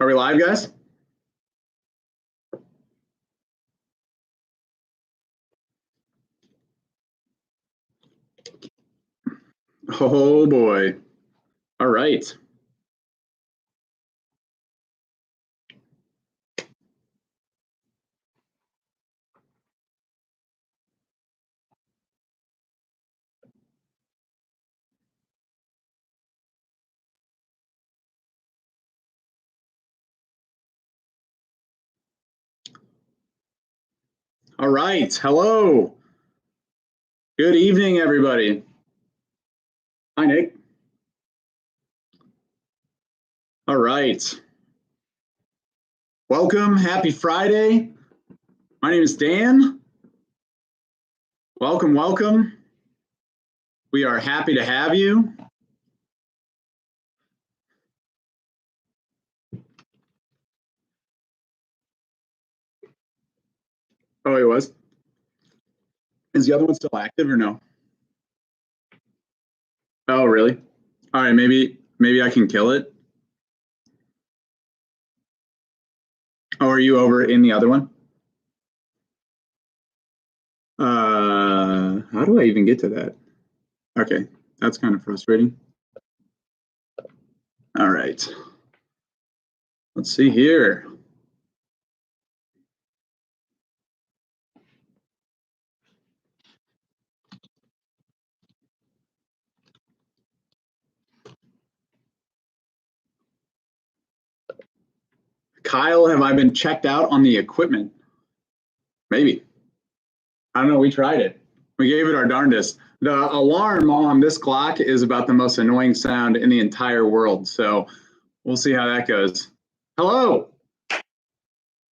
Are we live, guys? Oh boy. All right. All right. Hello. Good evening, everybody. Hi, Nick. All right. Welcome. Happy Friday. My name is Dan. Welcome, welcome. We are happy to have you. Oh, it was. Is the other one still active or no? Oh, really? All right, maybe I can kill it. Oh, are you over in the other one? How do I even get to that? Okay, that's kind of frustrating. All right. Let's see here. Kyle, have I been checked out on the equipment? Maybe. I don't know. We tried it. We gave it our darndest. The alarm on this clock is about the most annoying sound in the entire world. So we'll see how that goes. Hello,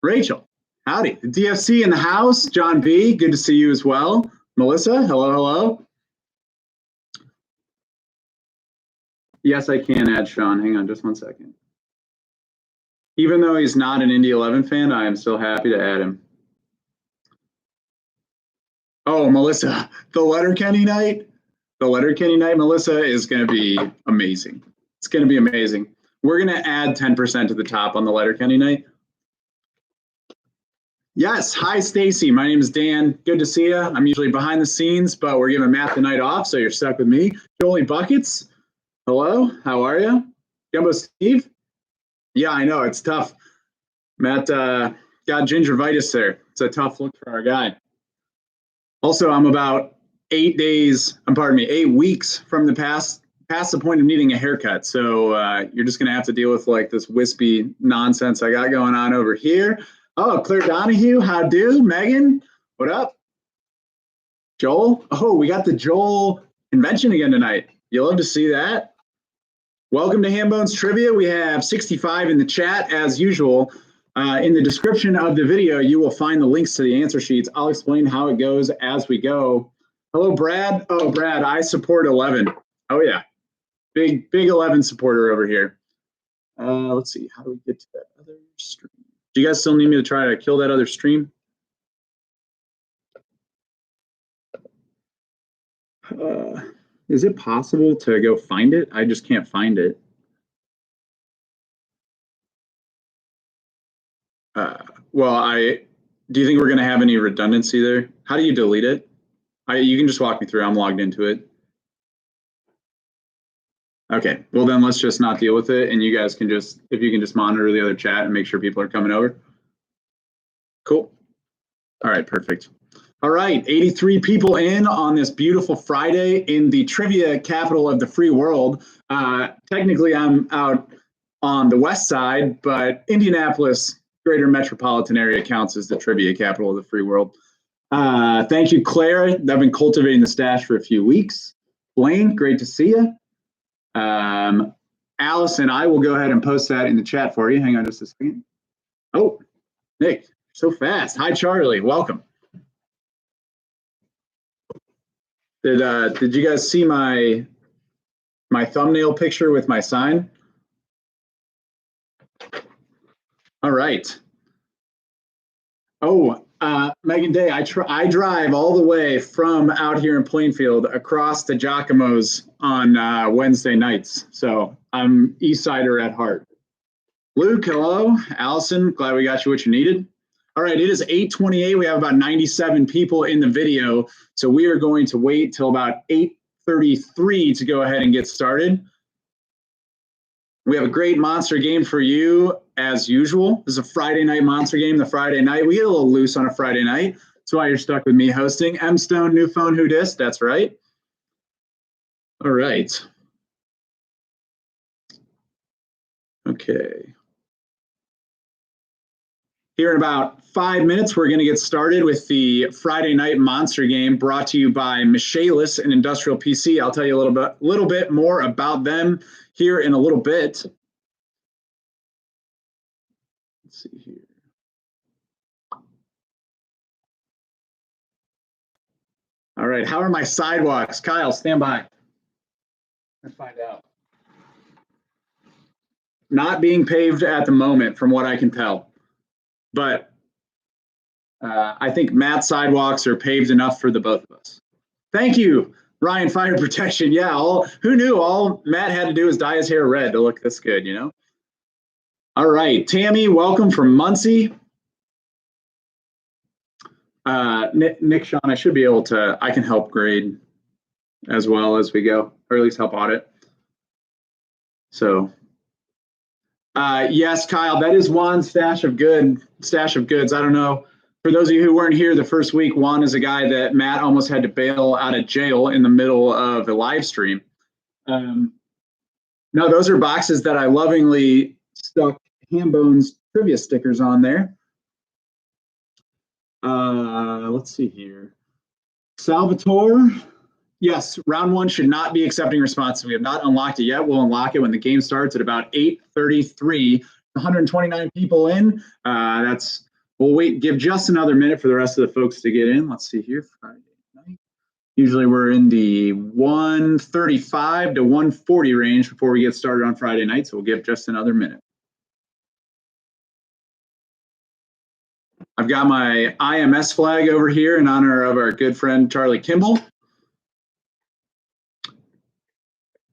Rachel. Howdy. DFC in the house. John B. Good to see you as well. Melissa. Hello, hello. Yes, I can add Sean. Hang on just one second. Even though he's not an Indy 11 fan, I am still happy to add him. Oh, Melissa, the Letterkenny night. The Letterkenny night, Melissa, is going to be amazing. It's going to be amazing. We're going to add 10% to the top on the Letterkenny night. Yes. Hi, Stacy. My name is Dan. Good to see you. I'm usually behind the scenes, but we're giving Matt the night off, so you're stuck with me. Jolie Buckets. Hello. How are you? Gumbo Steve. Yeah, I know. It's tough. Matt got gingivitis there. It's a tough look for our guy. Also, I'm about 8 weeks from the past the point of needing a haircut. So you're just gonna have to deal with like this wispy nonsense I got going on over here. Oh, Claire Donahue, how do? Megan, what up? Joel? Oh, we got the Joel convention again tonight. You'll love to see that. Welcome to Hambone's Trivia. We have 65 in the chat as usual. In the description of the video, you will find the links to the answer sheets. I'll explain how it goes as we go. Hello, Brad. Oh, Brad, I support 11. Oh, yeah. Big 11 supporter over here. Let's see. How do we get to that other stream? Do you guys still need me to try to kill that other stream? Is it possible to go find it? I just can't find it. Do you think we're going to have any redundancy there? How do you delete it? You can just walk me through. I'm logged into it. Okay, well then let's just not deal with it, and you guys can just, if you can just monitor the other chat and make sure people are coming over. Cool. All right, perfect. All right, 83 people in on this beautiful Friday in the trivia capital of the free world. Technically, I'm out on the west side, but Indianapolis, greater metropolitan area, counts as the trivia capital of the free world. Thank you, Claire. I've been cultivating the stash for a few weeks. Blaine, great to see you. Alice and I will go ahead and post that in the chat for you. Hang on just a second. Oh, Nick, so fast. Hi, Charlie. Welcome. Did you guys see my thumbnail picture with my sign? All right. Oh, Megan Day, I drive all the way from out here in Plainfield across to Giacomo's on Wednesday nights. So I'm East Sider at heart. Luke, hello. Allison, glad we got you what you needed. All right, it is 8:28. We have about 97 people in the video, so we are going to wait till about 8:33 to go ahead and get started. We have a great monster game for you as usual. This is a Friday night monster game. The Friday night, we get a little loose on a Friday night. That's why you're stuck with me hosting. M Stone, new phone, who dis? That's right. All right. Okay. Here in about 5 minutes, we're going to get started with the Friday night monster game brought to you by Michaelis and Industrial PC. I'll tell you a little bit more about them here in a little bit. Let's see here. All right, how are my sidewalks? Kyle, stand by. Let's find out. Not being paved at the moment, from what I can tell. But I think Matt's sidewalks are paved enough for the both of us. Thank you, Ryan Fire Protection. Yeah, who knew all Matt had to do was dye his hair red to look this good, you know? All right, Tammy, welcome from Muncie. Nick, Sean, I should be able to, I can help grade as well as we go, or at least help audit. So, yes, Kyle, that is Juan's stash of goods. I don't know. For those of you who weren't here the first week, Juan is a guy that Matt almost had to bail out of jail in the middle of a live stream. No, those are boxes that I lovingly stuck Hambone's trivia stickers on there. Let's see here. Salvatore. Yes, round one should not be accepting responses. We have not unlocked it yet. We'll unlock it when the game starts at about 8:33. 129 people in. We'll wait, give just another minute for the rest of the folks to get in. Let's see here, Friday night. Usually we're in the 135 to 140 range before we get started on Friday night, so we'll give just another minute. I've got my IMS flag over here in honor of our good friend Charlie Kimball.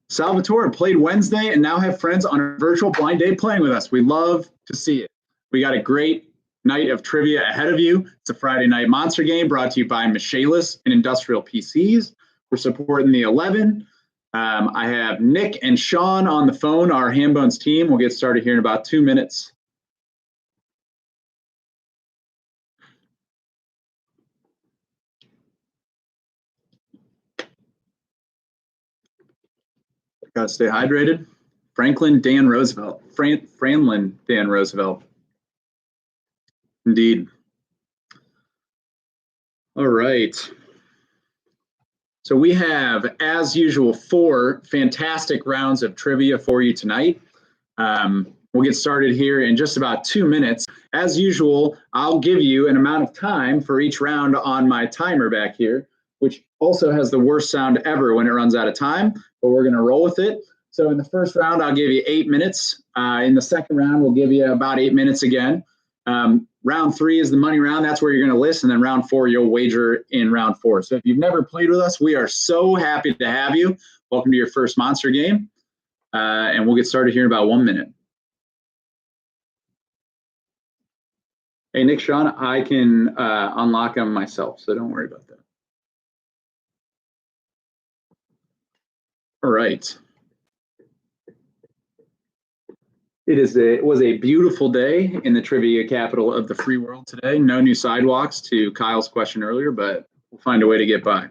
Salvatore played Wednesday and now have friends on a virtual blind date playing with us. We love to see it. We got a great night of trivia ahead of you. It's a Friday night monster game brought to you by Michaelis and Industrial PCs. We're supporting the 11. I have Nick and Sean on the phone, our Hambone's team. We'll get started here in about 2 minutes. Got to stay hydrated. Franklin Dan Roosevelt. Franklin Dan Roosevelt. Indeed. All right. So we have, as usual, 4 fantastic rounds of trivia for you tonight. We'll get started here in just about 2 minutes. As usual, I'll give you an amount of time for each round on my timer back here, which also has the worst sound ever when it runs out of time, but we're going to roll with it. So in the first round, I'll give you 8 minutes. In the second round, we'll give you about 8 minutes again. Round 3 is the money round. That's where you're going to list. And then round 4, you'll wager in round 4. So if you've never played with us, we are so happy to have you. Welcome to your first monster game. And we'll get started here in about 1 minute. Hey, Nick, Sean, I can unlock them myself, so don't worry about that. All right. It was a beautiful day in the trivia capital of the free world today. No new sidewalks to Kyle's question earlier, but we'll find a way to get by.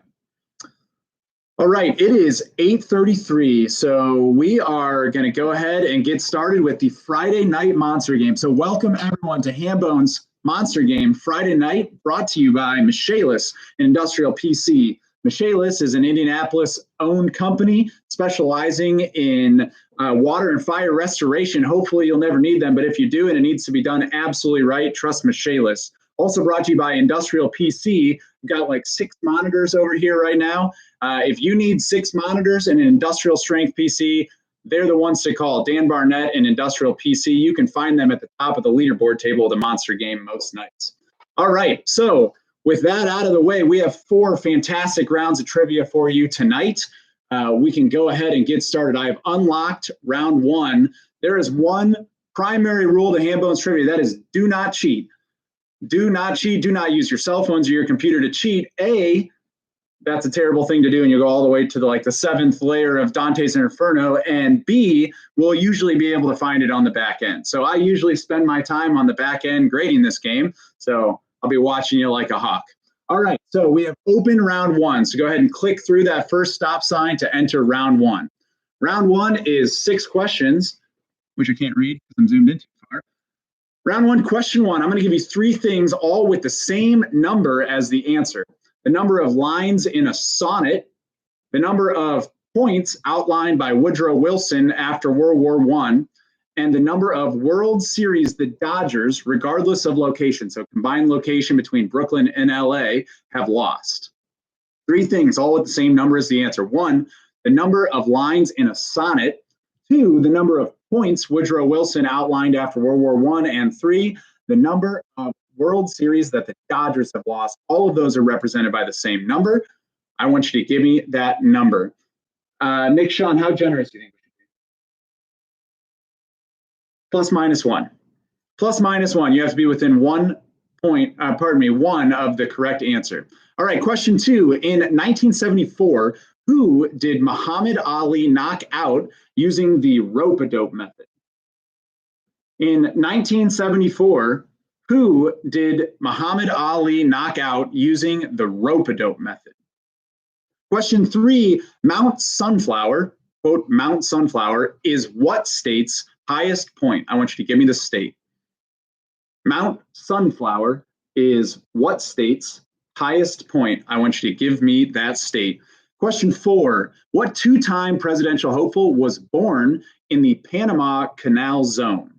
All right, it is 8:33, so we are going to go ahead and get started with the Friday night monster game. So welcome everyone to Hambone's monster game Friday night, brought to you by Michaelis Industrial PC. Michaelis is an Indianapolis-owned company specializing in water and fire restoration. Hopefully you'll never need them, but if you do and it needs to be done absolutely right, trust Michaelis. Also brought to you by Industrial PC. We've got like 6 monitors over here right now. If you need 6 monitors and an industrial strength PC, they're the ones to call. Dan Barnett and Industrial PC. You can find them at the top of the leaderboard table of the monster game most nights. All right, so with that out of the way, we have 4 fantastic rounds of trivia for you tonight. We can go ahead and get started. I have unlocked round 1. There is one primary rule of the Hambone's trivia, that is do not cheat. Do not cheat. Do not use your cell phones or your computer to cheat. A, that's a terrible thing to do, and you go all the way to the 7th layer of Dante's Inferno. And B, we'll usually be able to find it on the back end. So I usually spend my time on the back end grading this game. So I'll be watching you like a hawk. All right, so we have open round one. So go ahead and click through that first stop sign to enter round one. Round one is 6 questions, which I can't read because I'm zoomed in too far. Round one, question one, I'm going to give you 3 things all with the same number as the answer. The number of lines in a sonnet, the number of points outlined by Woodrow Wilson after World War I, and the number of World Series the Dodgers, regardless of location, so combined location between Brooklyn and LA, have lost. 3 things, all with the same number as the answer. 1, the number of lines in a sonnet. 2, the number of points Woodrow Wilson outlined after World War I. And 3, the number of World Series that the Dodgers have lost. All of those are represented by the same number. I want you to give me that number. Nick, Sean, how generous do you think we should be? Plus minus 1. Plus minus 1. You have to be within 1 point, one of the correct answer. All right, question 2. In 1974, who did Muhammad Ali knock out using the rope-a-dope method? In 1974, who did Muhammad Ali knock out using the rope-a-dope method? Question 3, Mount Sunflower, quote, Mount Sunflower, is what state's highest point? I want you to give me the state. Mount Sunflower is what state's highest point? I want you to give me that state. Question 4, what 2-time presidential hopeful was born in the Panama Canal Zone?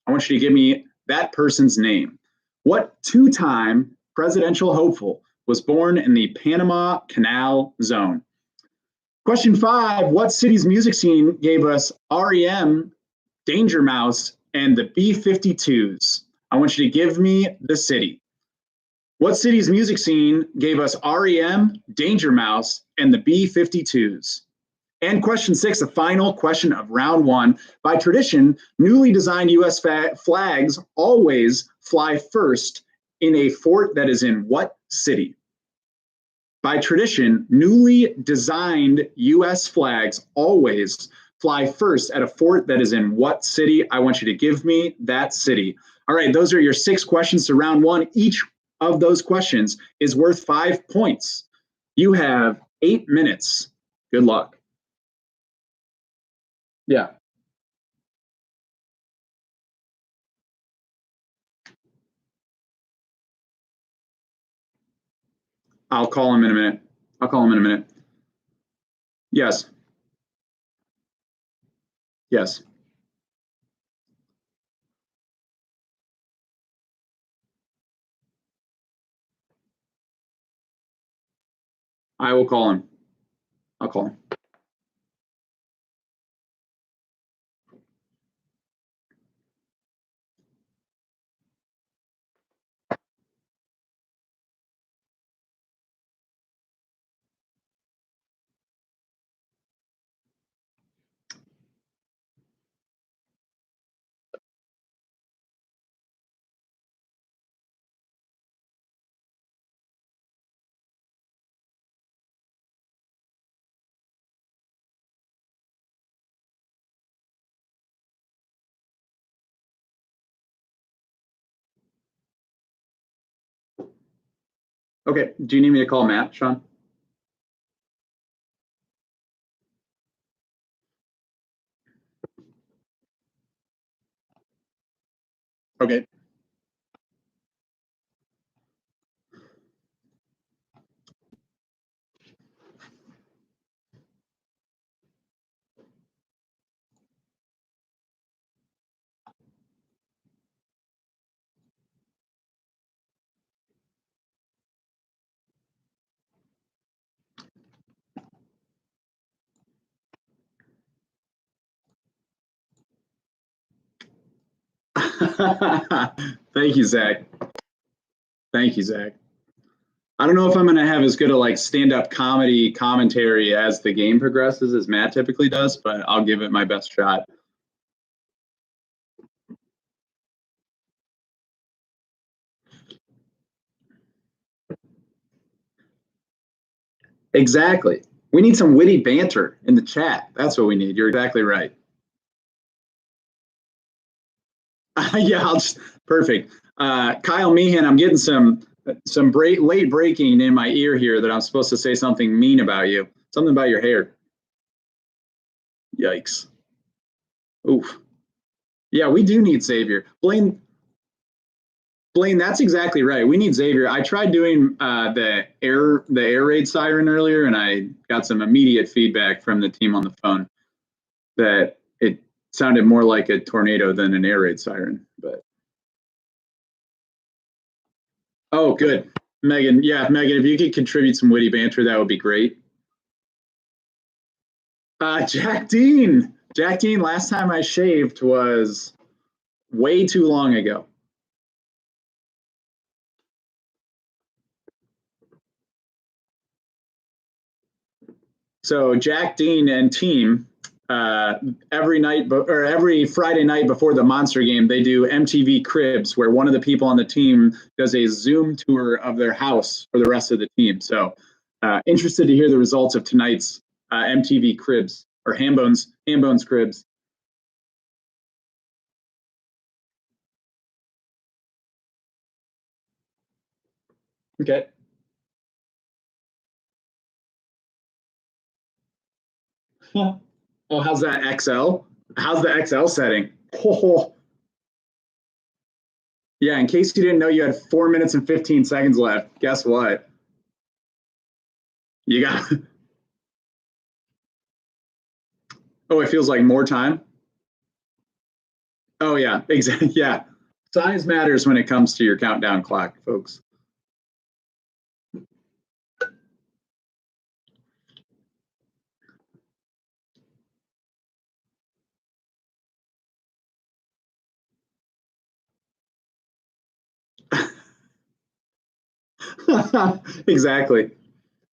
I want you to give me that person's name. What 2-time presidential hopeful was born in the Panama Canal Zone? Question 5, what city's music scene gave us REM, Danger Mouse, and the B-52s? I want you to give me the city. What city's music scene gave us REM, Danger Mouse, and the B-52s? And question 6, the final question of round 1. By tradition, newly designed U.S. flags always fly first in a fort that is in what city? By tradition, newly designed U.S. flags always fly first at a fort that is in what city? I want you to give me that city. All right, those are your 6 questions to round 1. Each of those questions is worth 5 points. You have 8 minutes. Good luck. Yeah. I'll call him in a minute. Yes. Yes. I will call him. I'll call him. Okay, do you need me to call Matt, Sean? Okay. Thank you, Zach. Thank you, Zach. I don't know if I'm going to have as good a stand-up comedy commentary as the game progresses as Matt typically does, but I'll give it my best shot. Exactly. We need some witty banter in the chat. That's what we need. You're exactly right. Yeah, perfect. Kyle Meehan, I'm getting some late breaking in my ear here that I'm supposed to say something mean about you. Something about your hair. Yikes. Oof. Yeah, we do need Xavier. Blaine, that's exactly right. We need Xavier. I tried doing the air raid siren earlier, and I got some immediate feedback from the team on the phone that it sounded more like a tornado than an air raid siren. But oh, good, Megan. Yeah, Megan, if you could contribute some witty banter, that would be great. Jack Dean. Jack Dean. Last time I shaved was way too long ago. So Jack Dean and team, every Friday night before the Monster game, they do MTV Cribs, where one of the people on the team does a Zoom tour of their house for the rest of the team. So interested to hear the results of tonight's MTV Cribs or Hambone's Cribs. Okay. Oh, how's that XL? How's the XL setting? Oh. Yeah, in case you didn't know, you had 4 minutes and 15 seconds left. Guess what? You got. Oh, it feels like more time. Oh yeah, exactly. Yeah, size matters when it comes to your countdown clock, folks. Exactly.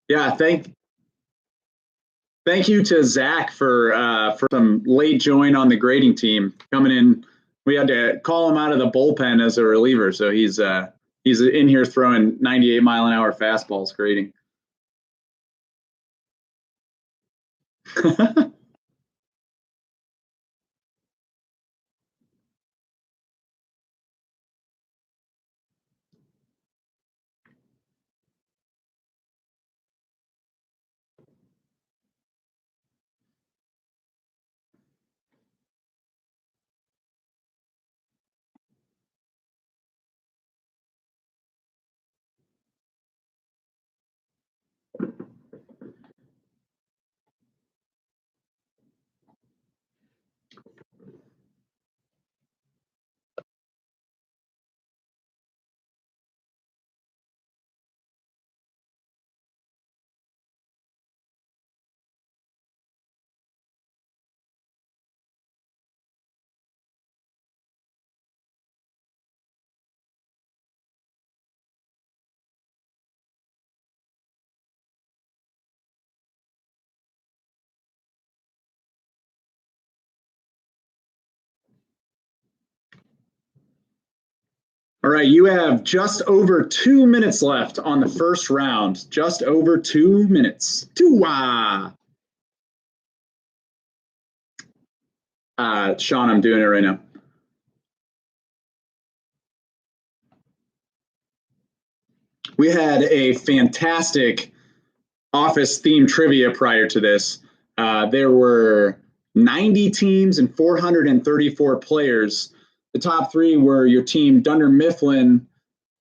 Yeah. Thank you to Zach for some late join on the grading team coming in. We had to call him out of the bullpen as a reliever, so he's in here throwing 98-mile-an-hour fastballs grading. All right, you have just over 2 minutes left on the first round. Just over 2 minutes. Sean, I'm doing it right now. We had a fantastic office theme trivia prior to this. There were 90 teams and 434 players. The top three were your team, Dunder Mifflin,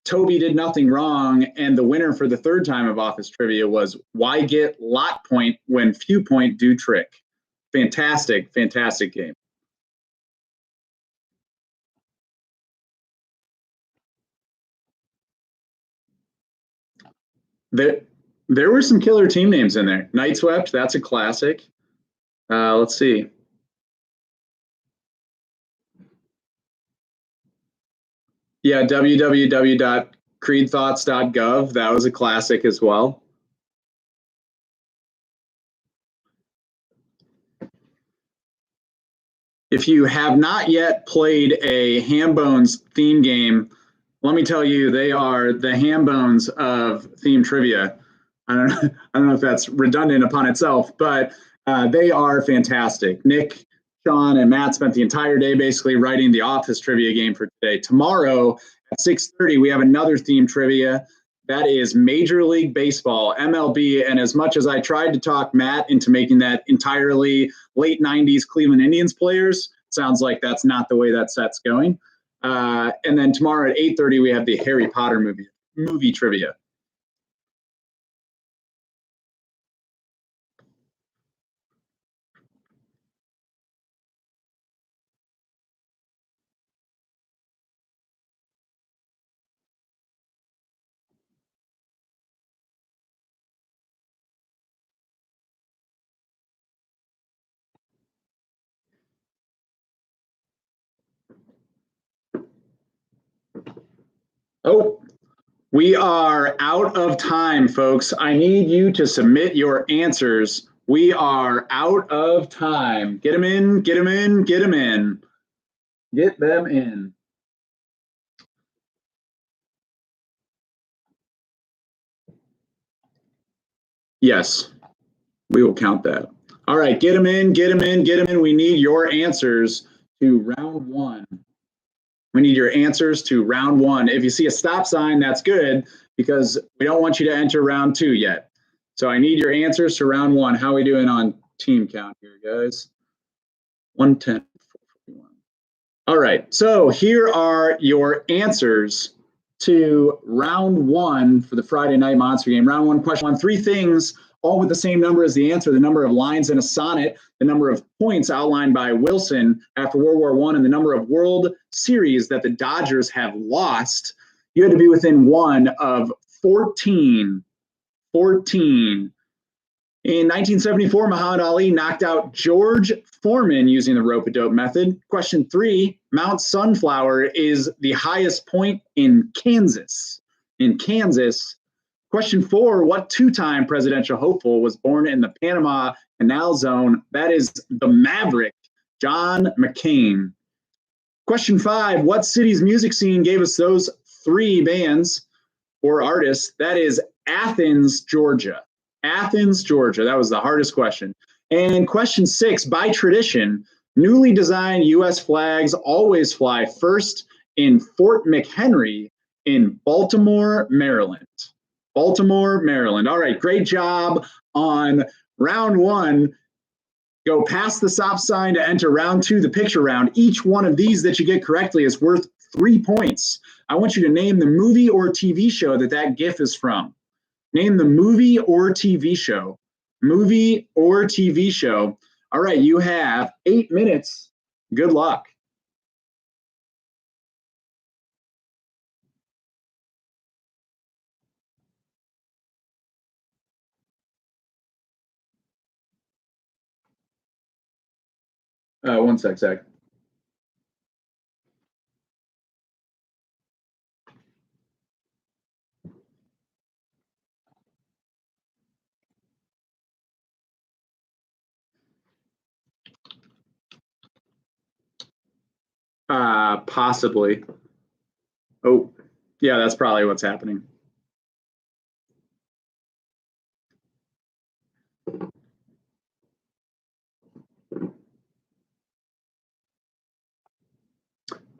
Toby Did Nothing Wrong, and the winner for the third time of office trivia was Why Get Lot Point When Few Point Do Trick. Fantastic, fantastic game. There were some killer team names in there. Night Swept, that's a classic. Let's see. Yeah, www.creedthoughts.gov. That was a classic as well. If you have not yet played a Hambones theme game, let me tell you, they are the Hambones of theme trivia. I don't know if that's redundant upon itself, but they are fantastic. Nick, Sean, and Matt spent the entire day basically writing the office trivia game for today. Tomorrow at 6:30, we have another theme trivia. That is Major League Baseball, MLB. And as much as I tried to talk Matt into making that entirely late 90s Cleveland Indians players, sounds like that's not the way that set's going. And then tomorrow at 8:30, we have the Harry Potter movie trivia. Oh, we are out of time, folks. I need you to submit your answers. We are out of time. Get them in, get them in, get them in. Get them in. Yes, we will count that. All right, get them in, get them in, get them in. We need your answers to round one. We need your answers to round one. If you see a stop sign, that's good because we don't want you to enter round two yet. So I need your answers to round one. How are we doing on team count here, guys? 110. All right, so here are your answers to round one for the Friday Night Monster Game. Round one, question one, three things, all with the same number as the answer: the number of lines in a sonnet, the number of points outlined by Wilson after World War I, and the number of World Series that the Dodgers have lost. You had to be within one of 14. 14. In 1974, Muhammad Ali knocked out George Foreman using the rope-a-dope method. Question three, Mount Sunflower is the highest point in Kansas. In Kansas. Question four, what two-time presidential hopeful was born in the Panama Canal Zone? That is the Maverick, John McCain. Question five, what city's music scene gave us those three bands or artists? That is Athens, Georgia. Athens, Georgia. That was the hardest question. And question six, by tradition, newly designed U.S. flags always fly first in Fort McHenry in Baltimore, Maryland. Baltimore, Maryland. All right, great job on round one. Go past the stop sign to enter round two, the picture round. Each one of these that you get correctly is worth 3 points. I want you to name the movie or TV show that GIF is from. Name the movie or TV show. Movie or TV show. All right, you have 8 minutes. Good luck. One sec, Zach. Possibly. Oh, yeah, that's probably what's happening.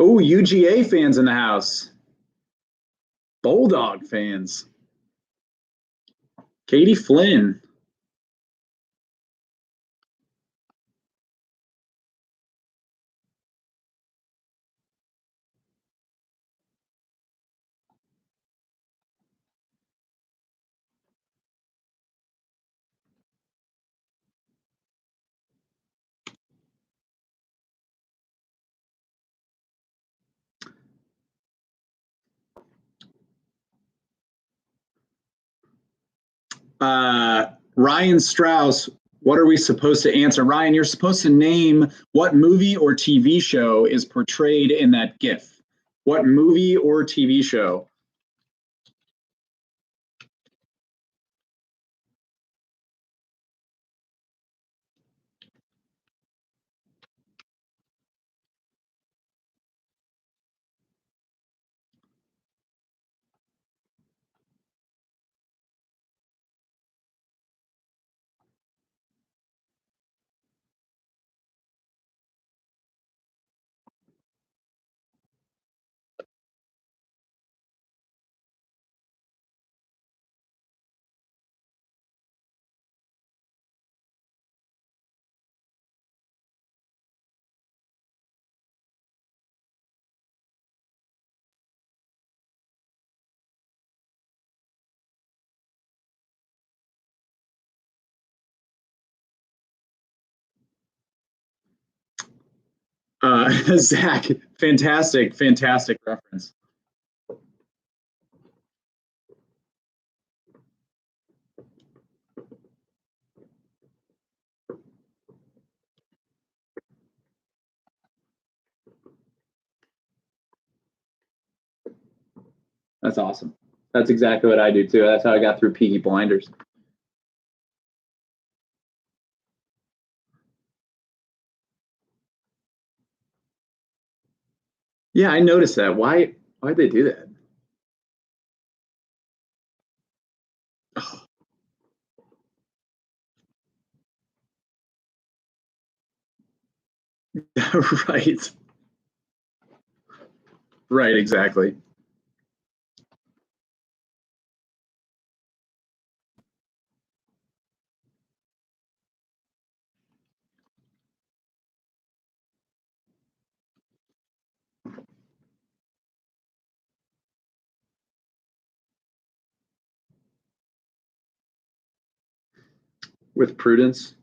Oh, UGA fans in the house. Bulldog fans. Katie Flynn. Ryan Strauss, what are we supposed to answer? Ryan, you're supposed to name what movie or TV show is portrayed in that GIF. What movie or TV show? Zach, fantastic reference. That's awesome. That's exactly what I do too. That's how I got through Peaky Blinders. Yeah, I noticed that. Why'd they do that? Oh, right. Right, exactly. With prudence.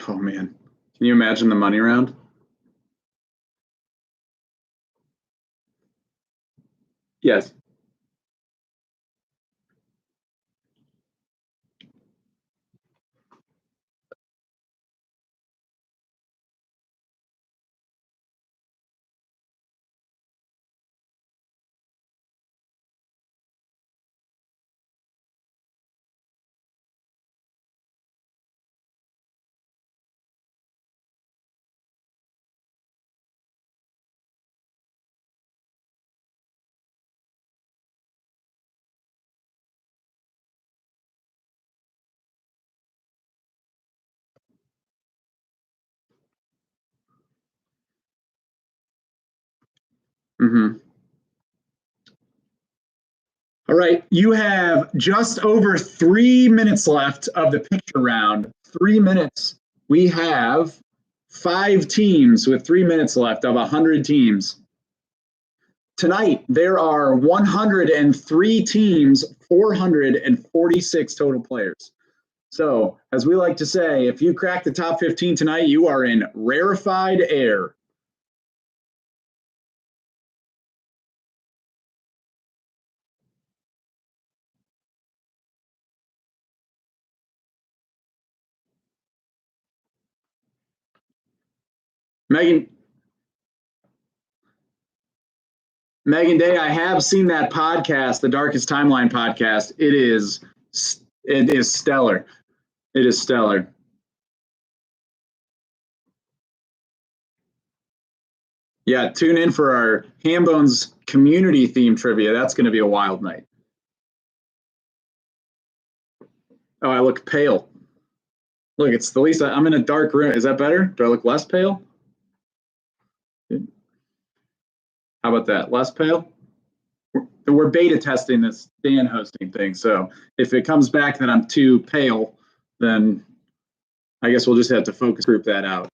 Oh man. Can you imagine the money round? Yes. Mm-hmm. All right, you have just over 3 minutes left of the picture round. 3 minutes. We have 5 teams with 3 minutes left of 100 teams. Tonight, there are 103 teams, 446 total players. So, as we like to say, if you crack the top 15 tonight, you are in rarefied air. Megan, Megan Day, I have seen that podcast, the Darkest Timeline podcast. It is stellar. It is stellar. Yeah, tune in for our Hambone's community theme trivia. That's going to be a wild night. Oh, I look pale. Look, it's the least I'm in a dark room. Is that better? Do I look less pale? How about that? Less pale? We're beta testing this Dan hosting thing. So if it comes back that I'm too pale, then I guess we'll just have to focus group that out.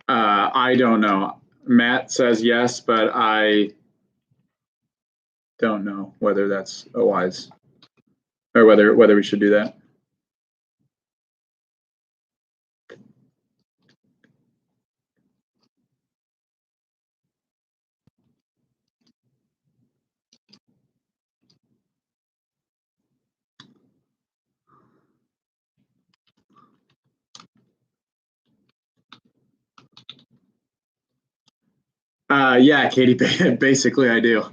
I don't know. Matt says yes, but I don't know whether that's a wise or whether we should do that. Yeah, Katie, basically I do.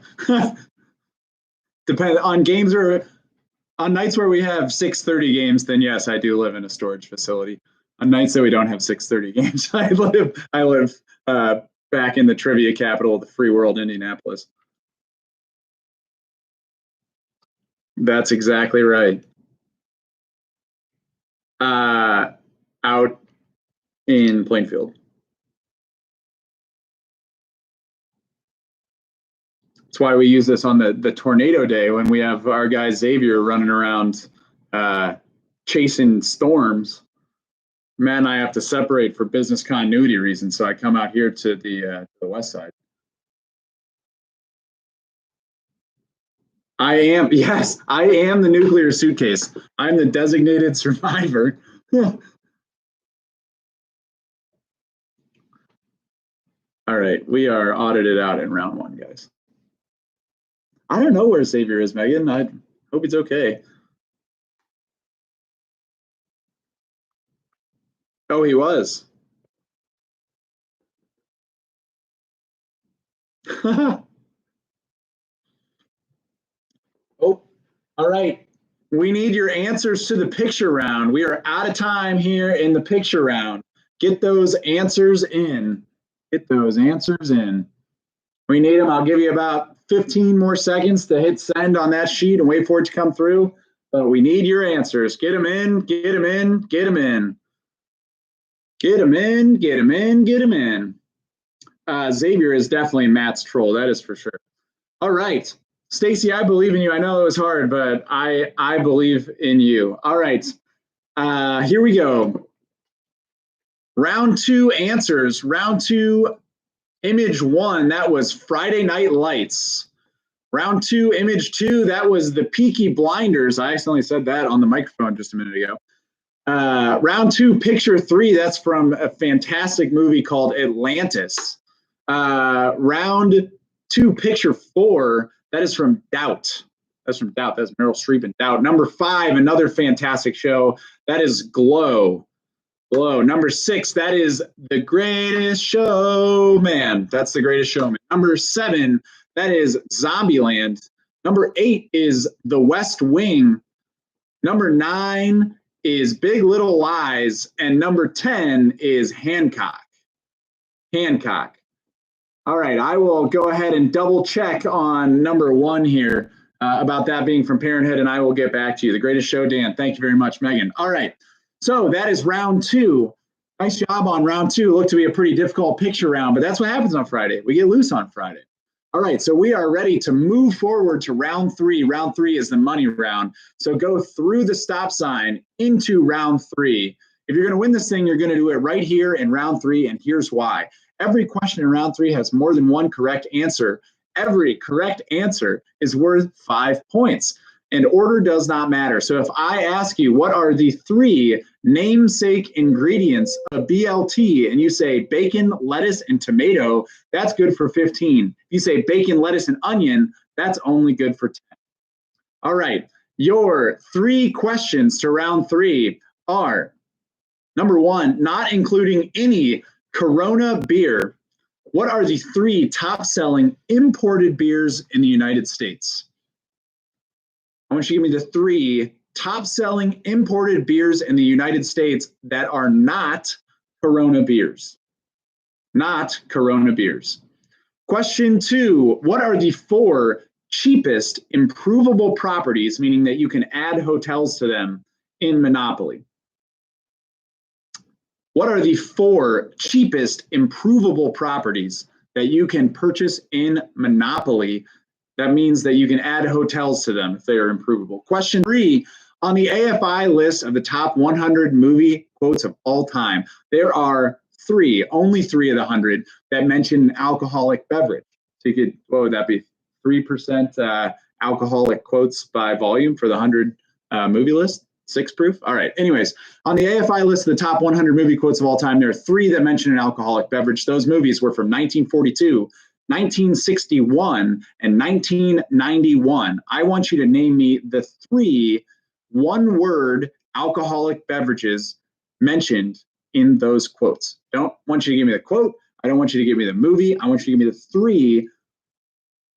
Depend on games or on nights where we have 6:30 games, then yes, I do live in a storage facility. On nights that we don't have 6:30 games, I live back in the trivia capital of the free world, Indianapolis. That's exactly right. Uh, Out in Plainfield. That's why we use this on the tornado day when we have our guy Xavier running around chasing storms. Matt and I have to separate for business continuity reasons, so I come out here to the west side. I am the nuclear suitcase. I'm the designated survivor. All right, we are audited out in round one, guys. I don't know where Xavier is, Megan. I hope he's okay. Oh, he was. Oh, all right. We need your answers to the picture round. We are out of time here in the picture round. Get those answers in. Get those answers in. We need them. I'll give you about 15 more seconds to hit send on that sheet and wait for it to come through. But we need your answers. Get them in, get them in, get them in. Get them in, get them in, get them in. Xavier is definitely Matt's troll. That is for sure. All right. Stacy, I believe in you. I know it was hard, but I believe in you. All right. Here we go. Round two answers. Round two, image one, that was Friday Night Lights. Round two, image two, that was the Peaky Blinders. I accidentally said that on the microphone just a minute ago. Round two, picture three, that's from a fantastic movie called Atlantis. Round two, picture four, that is from Doubt. That's from Doubt. That's Meryl Streep in Doubt. Number five, another fantastic show, that is Glow. Glow. Number six, that is The Greatest Showman. That's The Greatest Showman. Number seven, that is Zombieland. Number eight is The West Wing. Number nine is Big Little Lies. And number 10 is Hancock. Hancock. All right, I will go ahead and double check on number one here about that being from Parenthood, and I will get back to you. The Greatest Show, Dan. Thank you very much, Megan. All right. So that is round two. Nice job on round two. Looked to be a pretty difficult picture round, but that's what happens on Friday. We get loose on Friday. All right, so we are ready to move forward to round three. Round three is the money round. So go through the stop sign into round three. If you're going to win this thing, you're going to do it right here in round three, and here's why. Every question in round three has more than one correct answer. Every correct answer is worth 5 points. And order does not matter. So if I ask you, what are the three namesake ingredients of BLT, and you say bacon, lettuce, and tomato, that's good for 15. If you say bacon, lettuce, and onion, that's only good for 10. All right, your three questions to round three are, number one, not including any Corona beer, what are the three top-selling imported beers in the United States? I want you to give me the three top-selling imported beers in the United States that are not Corona beers. Not Corona beers. Question two, what are the four cheapest improvable properties, meaning that you can add hotels to them, in Monopoly? What are the four cheapest improvable properties that you can purchase in Monopoly? That means that you can add hotels to them if they are improvable. Question three, on the AFI list of the top 100 movie quotes of all time, there are only three of the 100 that mention an alcoholic beverage. So you could, what would that be? 3% alcoholic quotes by volume for the 100 movie list? 6 proof? All right. Anyways, on the AFI list of the top 100 movie quotes of all time, there are three that mention an alcoholic beverage. Those movies were from 1942, 1961, and 1991. I want you to name me the three one-word alcoholic beverages mentioned in those quotes. Don't want you to give me the quote. I don't want you to give me the movie. I want you to give me the three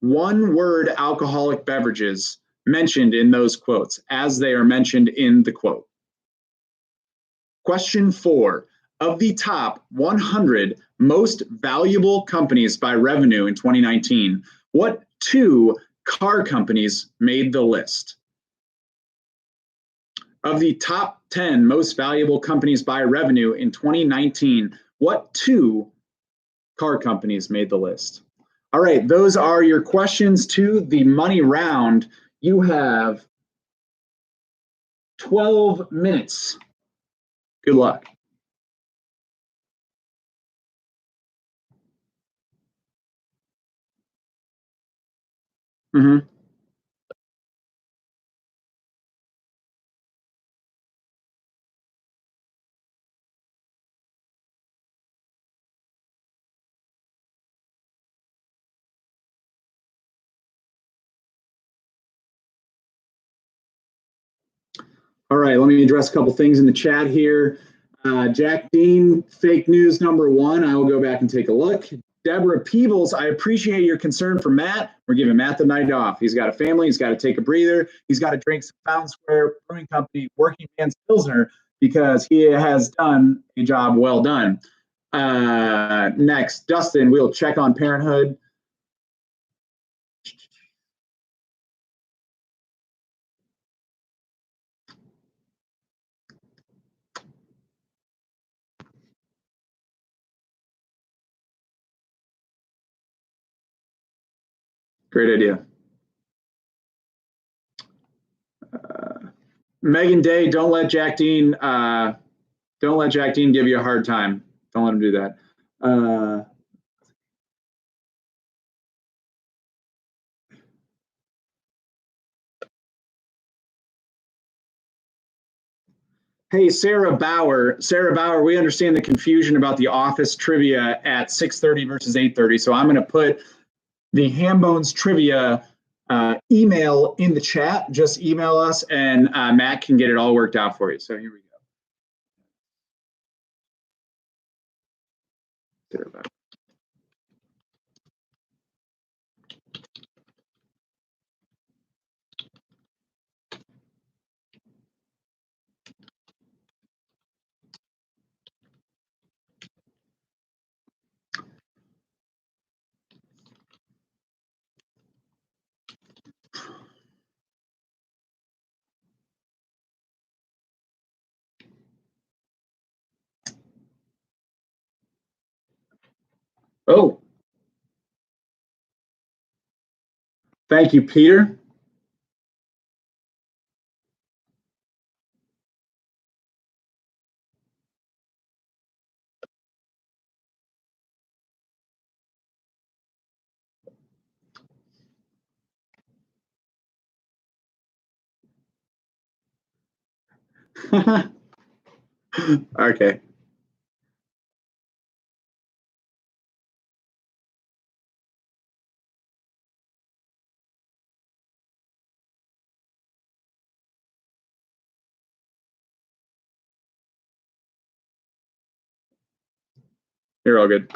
one-word alcoholic beverages mentioned in those quotes as they are mentioned in the quote. Question four, of the top 100 most valuable companies by revenue in 2019, what two car companies made the list? Of the top 10 most valuable companies by revenue in 2019, what two car companies made the list? All right, those are your questions to the money round. You have 12 minutes. Good luck. Mm-hmm. All right, let me address a couple things in the chat here. Jack Dean, fake news number one. I will go back and take a look. Deborah Peebles, I appreciate your concern for Matt. We're giving Matt the night off. He's got a family. He's got to take a breather. He's got to drink some Fountain Square Brewing Company Working Man's Pilsner because he has done a job well done. Next, Dustin, we'll check on Parenthood. Great idea. Megan Day, don't let Jack Dean give you a hard time. Don't let him do that. Hey, Sarah Bauer, we understand the confusion about the office trivia at 6:30 versus 8:30. So I'm going to put the Hambones trivia email in the chat. Just email us and Matt can get it all worked out for you. So here we go. Sarah Bauer. Oh, thank you, Peter. Okay. You're all good.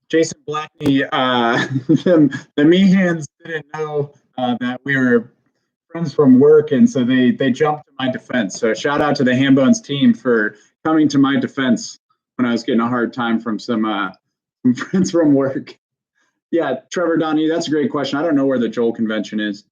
Jason Blackney, the Mehans didn't know that we were friends from work, and so they jumped to my defense. So shout out to the Hambones team for coming to my defense when I was getting a hard time from some friends from work. Yeah, Trevor Donnie, that's a great question. I don't know where the Joel convention is.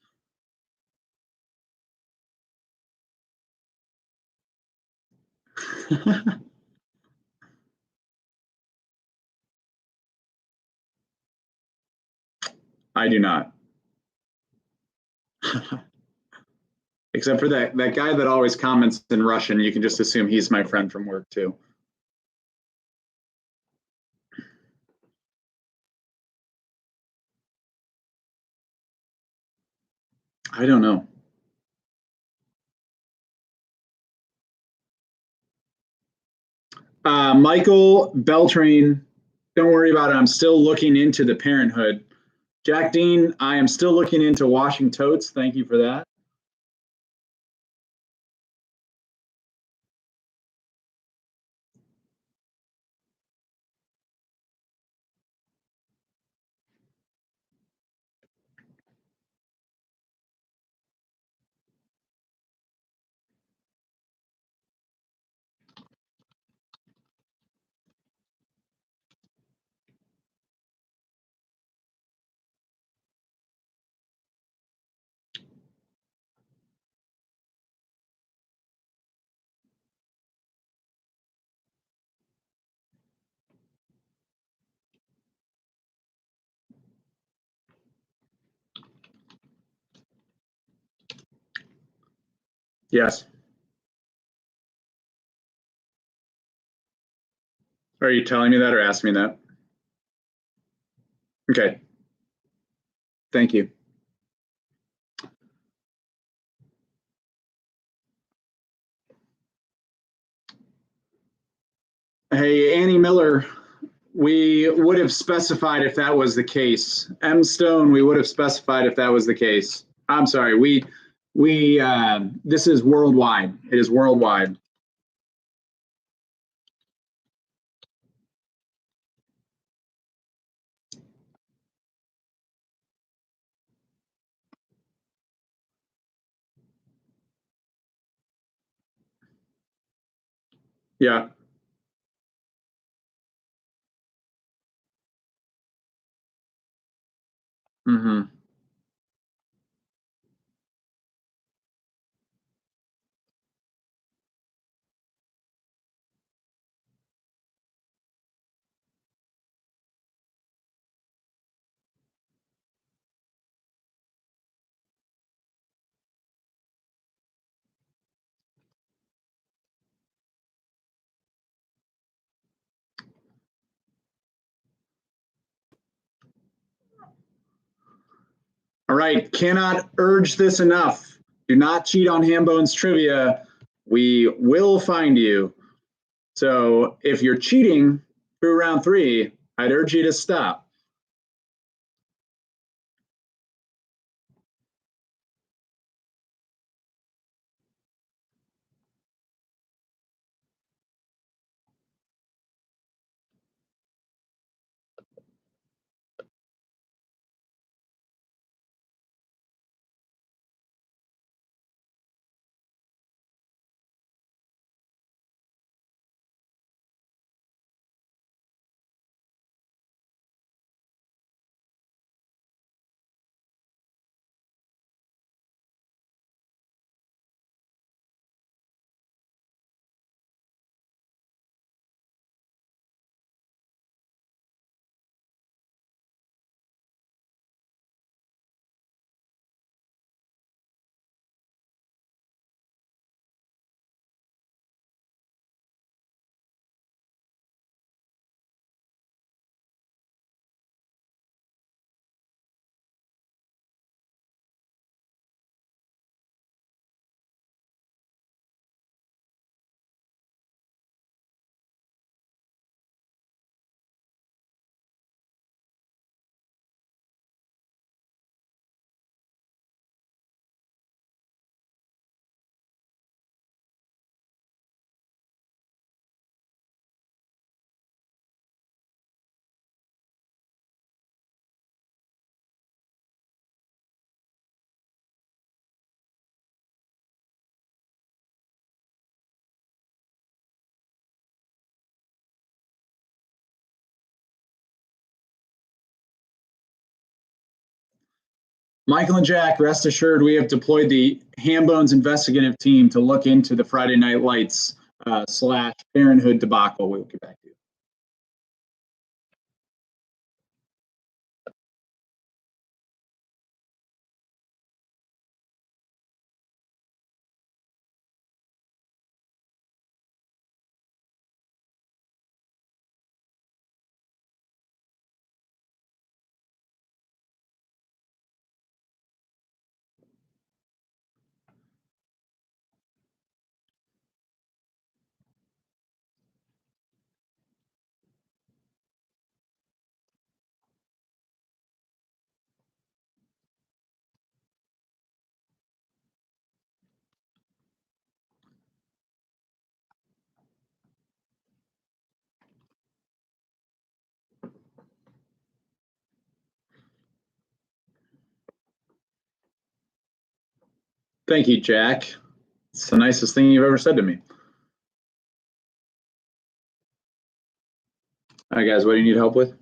I do not. Except for that guy that always comments in Russian, you can just assume he's my friend from work too. I don't know. Michael Beltrain, don't worry about it. I'm still looking into the Parenthood. Jack Dean, I am still looking into washing totes. Thank you for that. Yes. Are you telling me that or asking me that? Okay. Thank you. Hey, Annie Miller, we would have specified if that was the case. M Stone, we would have specified if that was the case. I'm sorry. This is worldwide. It is worldwide. Yeah. Mm-hmm. All right. Cannot urge this enough. Do not cheat on Hambone's trivia. We will find you. So if you're cheating through round 3, I'd urge you to stop. Michael and Jack, rest assured, we have deployed the Hambones investigative team to look into the Friday Night Lights / Parenthood debacle. We'll get back to you. Thank you, Jack. It's the nicest thing you've ever said to me. All right, guys, what do you need help with?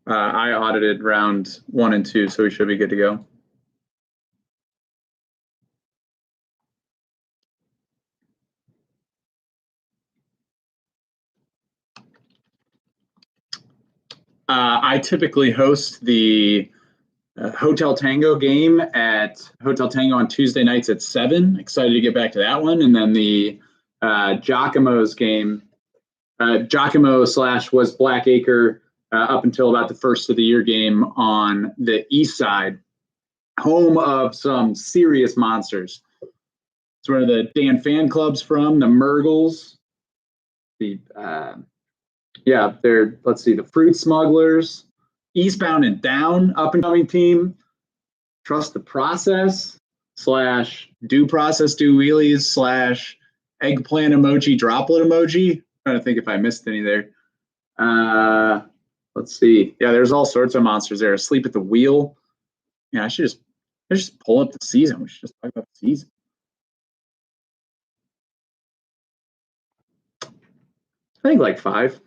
I audited round 1 and 2, so we should be good to go. I typically host the Hotel Tango game at Hotel Tango on Tuesday nights at 7. Excited to get back to that one. And then the Giacomo's game, Giacomo / was Blackacre up until about the first of the year game on the east side, home of some serious monsters. It's where the Dan fan club's from, the Murgles, the let's see, the Fruit Smugglers, Eastbound and Down, up and coming team, Trust the Process / Do Process Do Wheelies / Eggplant Emoji Droplet Emoji. I'm trying to think if I missed any there. Let's see. Yeah, there's all sorts of monsters there. Asleep at the Wheel. Yeah, I should just pull up the season. We should just talk about the season. I think like 5.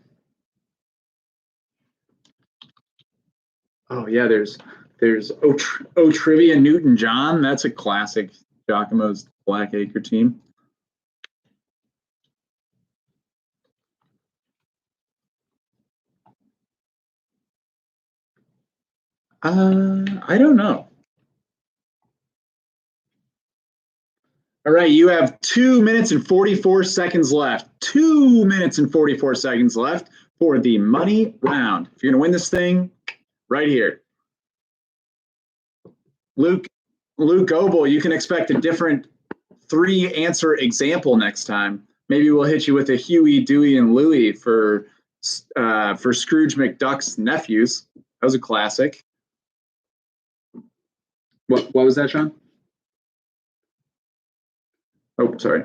Oh yeah, there's Trivia Newton John. That's a classic Giacomo's Blackacre team. I don't know. All right, you have 2 minutes and 44 seconds left. 2 minutes and 44 seconds left for the money round. If you're going to win this thing, right here. Luke Goebel, you can expect a different 3-answer example next time. Maybe we'll hit you with a Huey, Dewey, and Louie for Scrooge McDuck's nephews. That was a classic. What was that, Sean? Oh, sorry.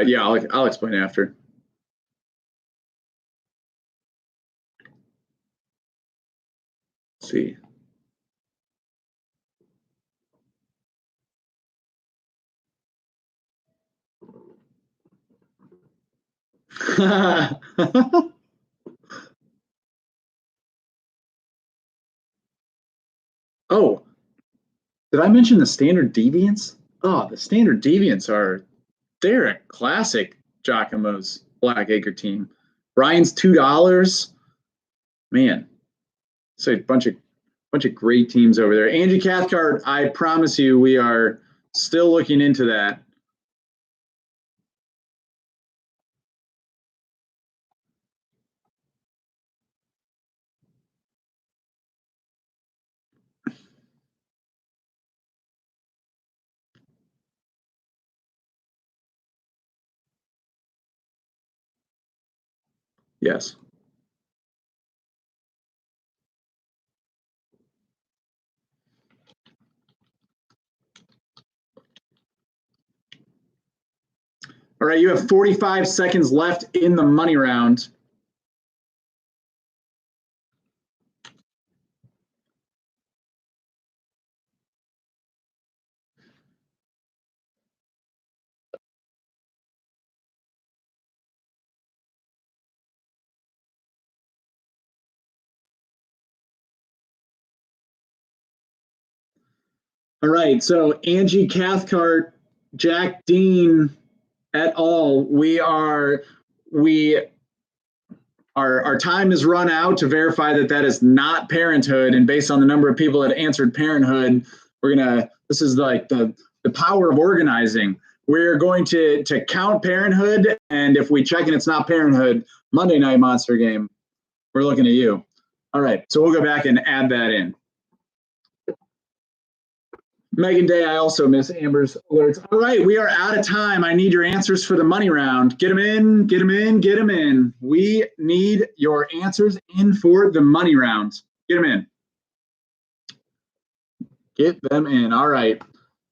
Yeah, I'll explain after. Let's see. Oh, did I mention the standard deviants? Oh, the standard deviants they're a classic Giacomo's Blackacre team. Brian's $2. Man, it's a bunch of great teams over there. Angie Cathcart, I promise you, we are still looking into that. Yes. All right, you have 45 seconds left in the money round. All right, so Angie Cathcart, Jack Dean et al. Our time is run out to verify that is not parenthood, and based on the number of people that answered parenthood, this is like the power of organizing. We're going to count parenthood, and if we check and it's not parenthood, Monday Night Monster Game, we're looking at you. All right, so we'll go back and add that in. Megan Day, I also miss Amber's alerts. All right, we are out of time. I need your answers for the money round. Get them in, get them in, get them in. We need your answers in for the money round. Get them in. Get them in. All right.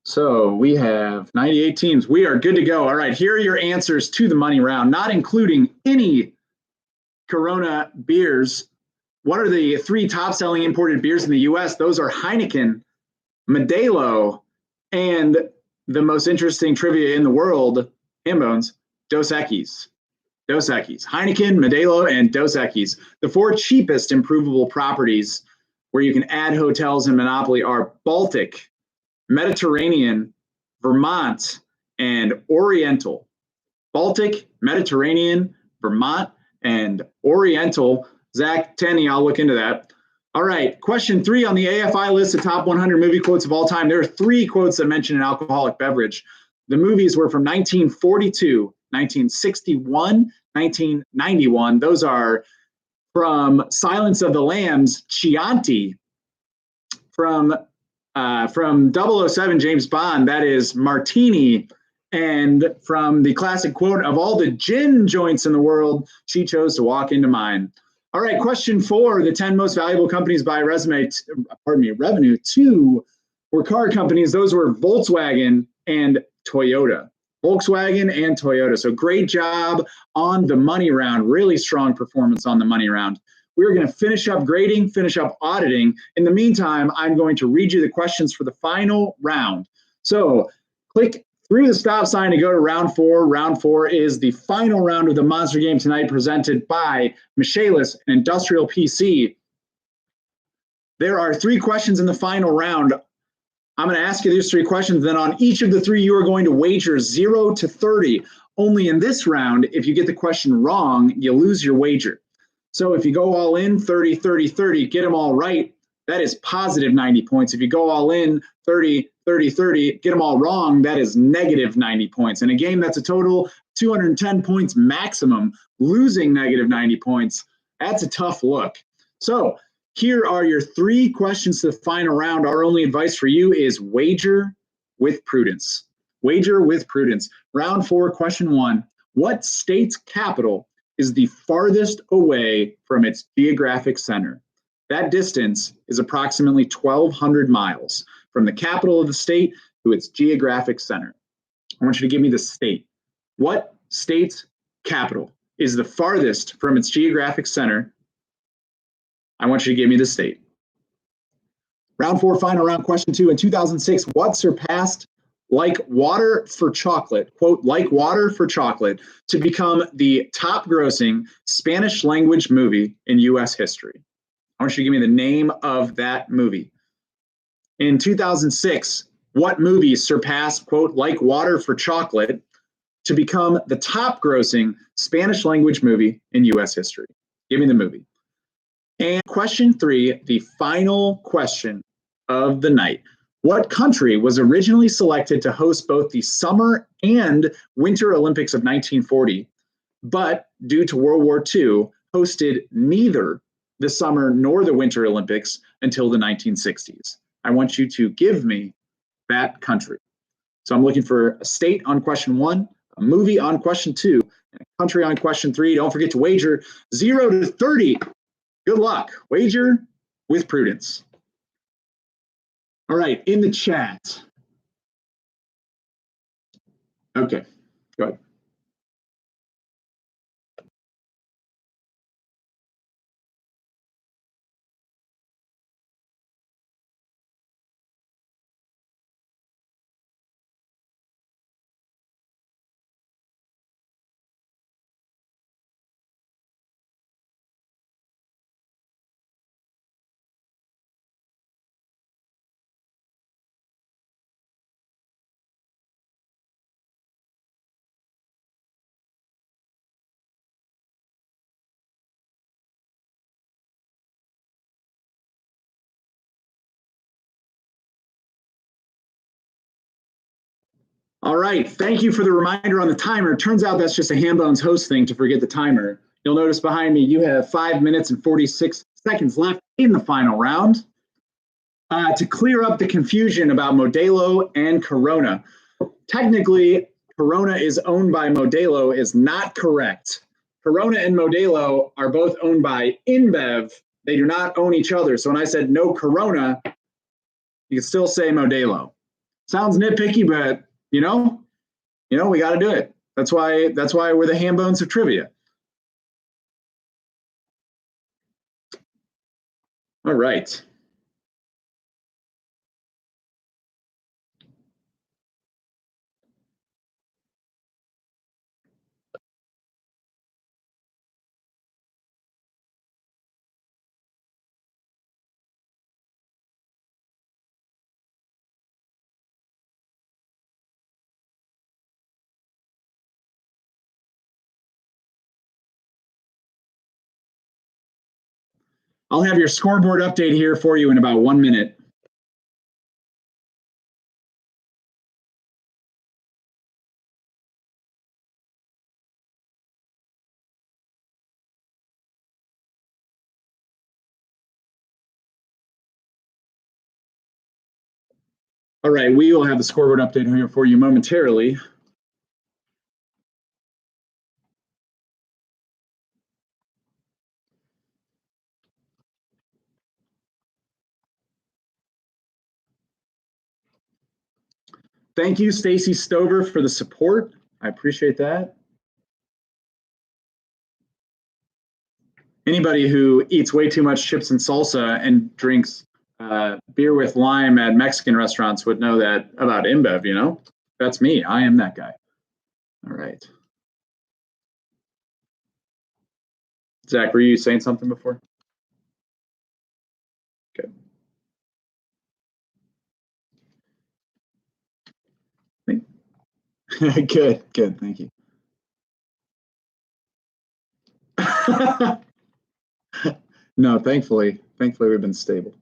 So we have 98 teams. We are good to go. All right, here are your answers to the money round, not including any Corona beers. What are the 3 top-selling imported beers in the U.S.? Those are Heineken, Modelo, and the most interesting trivia in the world, Hambones, Dos Equis. Dos Equis. Heineken, Modelo, and Dos Equis. The 4 cheapest improvable properties where you can add hotels in Monopoly are Baltic, Mediterranean, Vermont, and Oriental. Baltic, Mediterranean, Vermont, and Oriental. Zach Tenney, I'll look into that. All right, question 3 on the AFI list of top 100 movie quotes of all time. There are 3 quotes that mention an alcoholic beverage. The movies were from 1942, 1961, 1991. Those are from Silence of the Lambs, Chianti. From 007 James Bond, that is Martini. And from the classic quote, of all the gin joints in the world, she chose to walk into mine. All right, question 4, the 10 most valuable companies by revenue. 2 were car companies. Those were Volkswagen and Toyota. Volkswagen and Toyota. So great job on the money round. Really strong performance on the money round. We're going to finish up grading, finish up auditing. In the meantime, I'm going to read you the questions for the final round. So click through the stop sign to go to round 4. Round 4 is the final round of the Monster Game tonight, presented by Michaelis and Industrial PC. There are 3 questions in the final round. I'm going to ask you these 3 questions. Then on each of the 3, you are going to wager 0 to 30. Only in this round, if you get the question wrong, you lose your wager. So if you go all in, 30, 30, 30, get them all right, that is positive 90 points. If you go all in, 30, 30, 30, get them all wrong, that is negative 90 points. In a game that's a total 210 points maximum, losing negative 90 points, that's a tough look. So here are your 3 questions to the final round. Our only advice for you is wager with prudence. Wager with prudence. Round 4, question 1. What state's capital is the farthest away from its geographic center? That distance is approximately 1,200 miles from the capital of the state to its geographic center. I want you to give me the state. What state's capital is the farthest from its geographic center? I want you to give me the state. Round 4, final round, question 2. In 2006, what surpassed Like Water for Chocolate, quote, Like Water for Chocolate, to become the top grossing Spanish language movie in U.S. history? I want you to give me the name of that movie. In 2006, what movie surpassed, quote, Like Water for Chocolate, to become the top grossing Spanish language movie in U.S. history? Give me the movie. And question 3, the final question of the night. What country was originally selected to host both the Summer and Winter Olympics of 1940, but due to World War II, hosted neither the Summer nor the Winter Olympics until the 1960s? I want you to give me that country. So I'm looking for a state on question 1, a movie on question 2, and a country on question 3. Don't forget to wager 0 to 30. Good luck. Wager with prudence. All right, in the chat. Okay, go ahead. All right, thank you for the reminder on the timer. It turns out that's just a Hambone's host thing to forget the timer. You'll notice behind me you have 5 minutes and 46 seconds left in the final round. To clear up the confusion about Modelo and Corona, technically Corona is owned by Modelo is not correct. Corona and Modelo are both owned by InBev. They do not own each other. So when I said no Corona, you can still say Modelo. Sounds nitpicky, but you know, we got to do it. That's why we're the Hambones of trivia. All right. I'll have your scoreboard update here for you in about 1 minute. All right, we will have the scoreboard update here for you momentarily. Thank you, Stacy Stover, for the support. I appreciate that. Anybody who eats way too much chips and salsa and drinks beer with lime at Mexican restaurants would know that about InBev, you know? That's me. I am that guy. All right. Zach, were you saying something before? Good. Good, good. Thank you. No, thankfully we've been stable.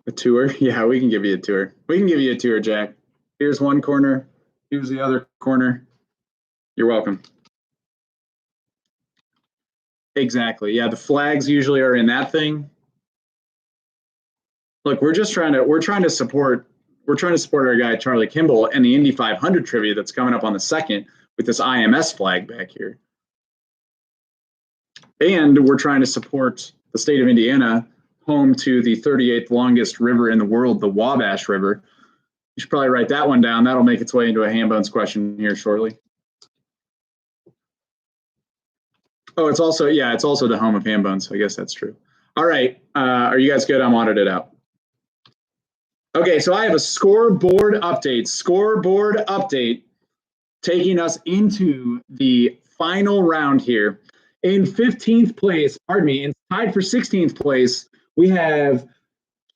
A tour? Yeah, we can give you a tour. We can give you a tour, Jack. Here's one corner. Here's the other corner. You're welcome. Exactly. Yeah, the flags usually are in that thing. Look, we're trying to support our guy Charlie Kimball and the Indy 500 trivia that's coming up on the 2nd with this IMS flag back here. And we're trying to support the state of Indiana, home to the 38th longest river in the world, the Wabash River. You should probably write that one down. That'll make its way into a Hambones question here shortly. Oh, it's also the home of Hambones. I guess that's true. All right. Are you guys good? I'm audited out. Okay, so I have a scoreboard update. Scoreboard update taking us into the final round here. In 15th place, tied for 16th place, we have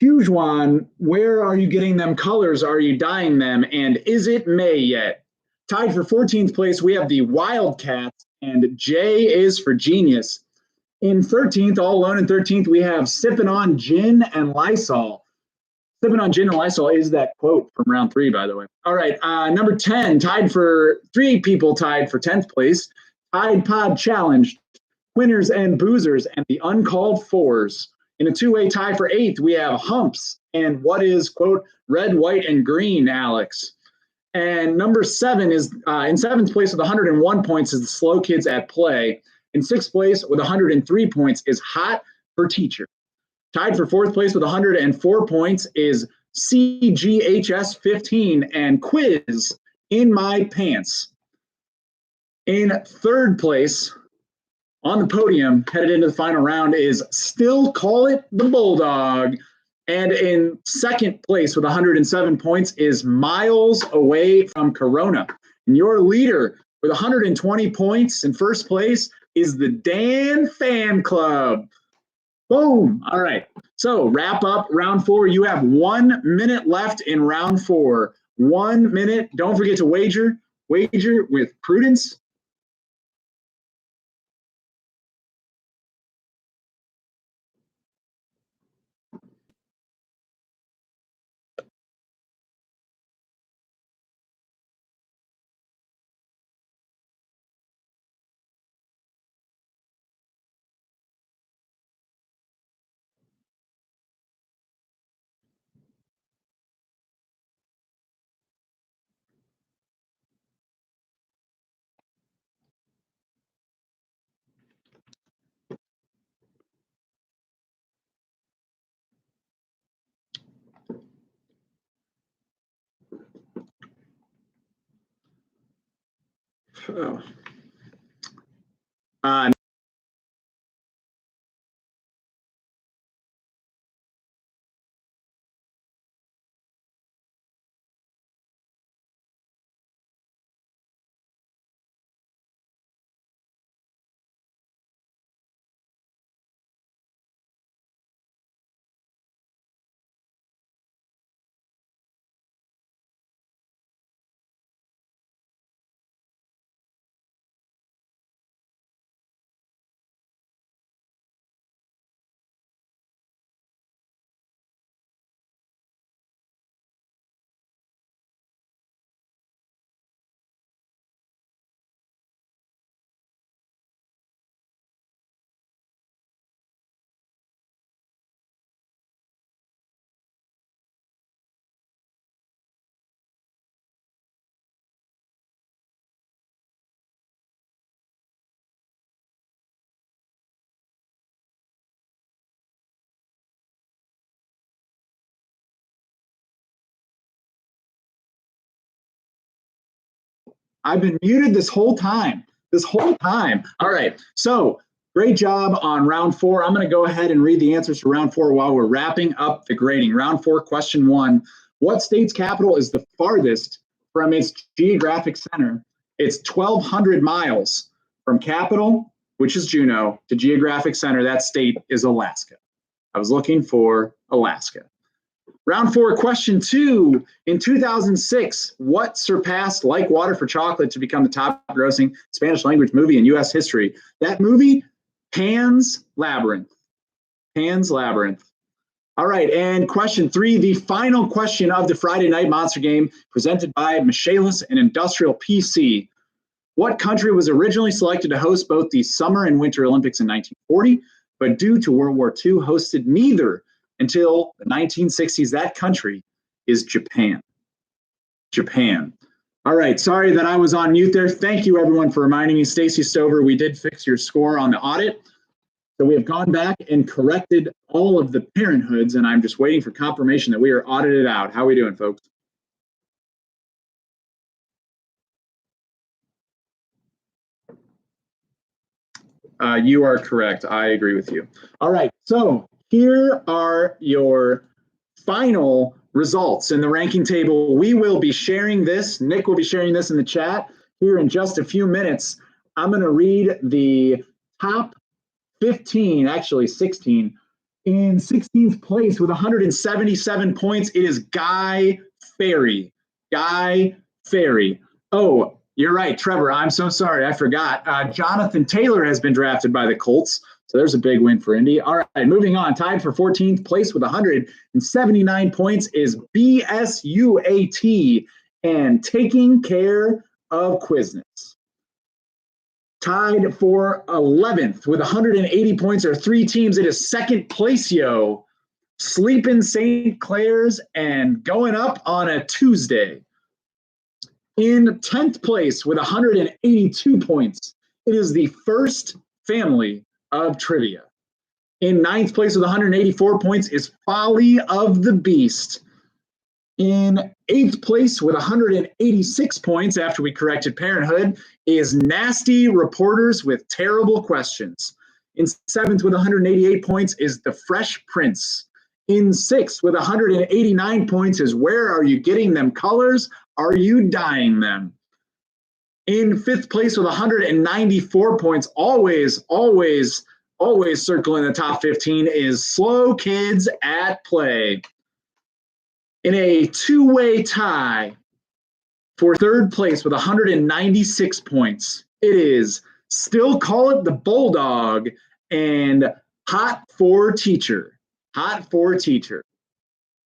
Hujuan. Where are you getting them colors? Are you dyeing them? And is it May yet? Tied for 14th place, we have the Wildcats, and J is for Genius. In 13th, all alone in 13th, we have Sippin' on Gin and Lysol. Sipping on Gin and Lysol is that quote from round 3, by the way. All right, number 10, tied for 10th place. Tide Pod Challenge, Winners and Boozers, and the Uncalled Fours. In a two-way tie for 8th, we have Humps and what is, quote, red, white, and green, Alex. And number 7 is, in 7th place with 101 points is the Slow Kids at Play. In 6th place with 103 points is Hot for Teacher. Tied for 4th place with 104 points is CGHS 15 and Quiz in My Pants. In 3rd place on the podium, headed into the final round, is Still Call It the Bulldog. And in 2nd place with 107 points is Miles Away from Corona. And your leader with 120 points in 1st place is the Dan Fan Club. Boom. All right. So wrap up round 4. You have 1 minute left in round 4. 1 minute. Don't forget to wager. Wager with prudence. Oh. I've been muted this whole time. All right. So great job on round 4. I'm going to go ahead and read the answers to round 4 while we're wrapping up the grading. Round 4, question 1. What state's capital is the farthest from its geographic center? It's 1,200 miles from capital, which is Juneau, to geographic center. That state is Alaska. I was looking for Alaska. Round 4, question 2. In 2006, what surpassed Like Water for Chocolate to become the top grossing Spanish language movie in U.S. history? That movie, Pan's Labyrinth. Pan's Labyrinth. All right, and question 3, the final question of the Friday Night Monster Game presented by Michaelis and Industrial PC. What country was originally selected to host both the Summer and Winter Olympics in 1940, but due to World War II hosted neither until the 1960s? That country is Japan. Japan. All right, sorry that I was on mute there. Thank you, everyone, for reminding me. Stacy Stover, we did fix your score on the audit. So we have gone back and corrected all of the parenthoods, and I'm just waiting for confirmation that we are audited out. How are we doing, folks? You are correct. I agree with you. All right, so here are your final results in the ranking table. We will be sharing this. Nick will be sharing this in the chat here in just a few minutes. I'm going to read the top 15, actually 16. In 16th place with 177 points, it is Guy Ferry. Guy Ferry. Oh, you're right, Trevor. I'm so sorry. I forgot. Jonathan Taylor has been drafted by the Colts. So there's a big win for Indy. All right, moving on. Tied for 14th place with 179 points is BSUAT and Taking Care of Quiznos. Tied for 11th with 180 points are 3 teams. It is Second Place Yo, Sleeping St. Clair's, and Going Up on a Tuesday. In 10th place with 182 points, it is the First Family of Trivia. In 9th place with 184 points is Folly of the Beast. In 8th place with 186 points, after we corrected parenthood, is Nasty Reporters with Terrible Questions. In 7th with 188 points is The Fresh Prince. In 6th with 189 points is Where Are You Getting Them Colors? Are You Dyeing Them? In 5th place with 194 points, always circling the top 15, is Slow Kids at Play. In a two-way tie for 3rd place with 196 points, it is Still Call It the Bulldog and Hot for Teacher. Hot for Teacher.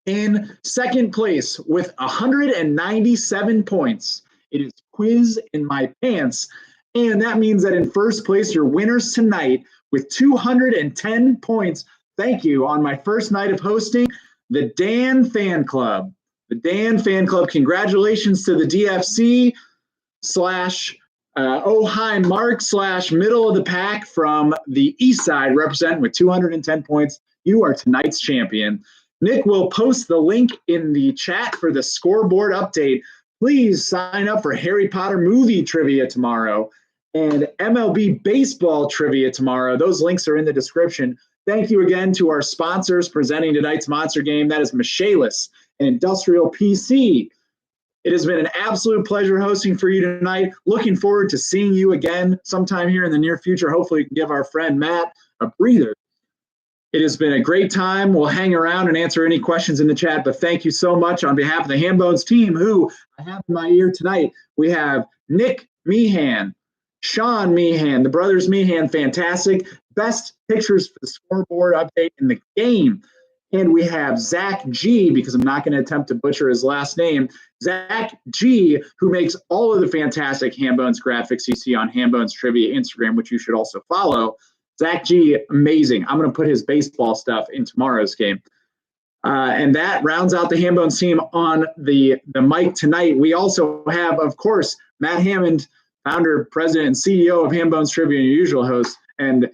In 2nd place with 197 points, it is Quiz in My Pants. And that means that in 1st place, your winners tonight with 210 points. Thank you. On my first night of hosting, the Dan Fan Club. The Dan Fan Club. Congratulations to the DFC / Oh Hi Mark / middle of the pack from the East Side, representing with 210 points. You are tonight's champion. Nick will post the link in the chat for the scoreboard update. Please sign up for Harry Potter movie trivia tomorrow and MLB baseball trivia tomorrow. Those links are in the description. Thank you again to our sponsors presenting tonight's Monster Game. That is Michaelis and Industrial PC. It has been an absolute pleasure hosting for you tonight. Looking forward to seeing you again sometime here in the near future. Hopefully we can give our friend Matt a breather. It has been a great time. We'll hang around and answer any questions in the chat, but thank you so much on behalf of the Hambones team, who I have in my ear tonight. We have Nick Meehan, Sean Meehan, the brothers Meehan, fantastic. Best pictures for the scoreboard update in the game. And we have Zach G, because I'm not going to attempt to butcher his last name, Zach G, who makes all of the fantastic Hambones graphics you see on Hambones Trivia Instagram, which you should also follow. Zach G, amazing. I'm going to put his baseball stuff in tomorrow's game. And that rounds out the Hambones team on the mic tonight. We also have, of course, Matt Hammond, founder, president, and CEO of Hambones Trivia, and your usual host. And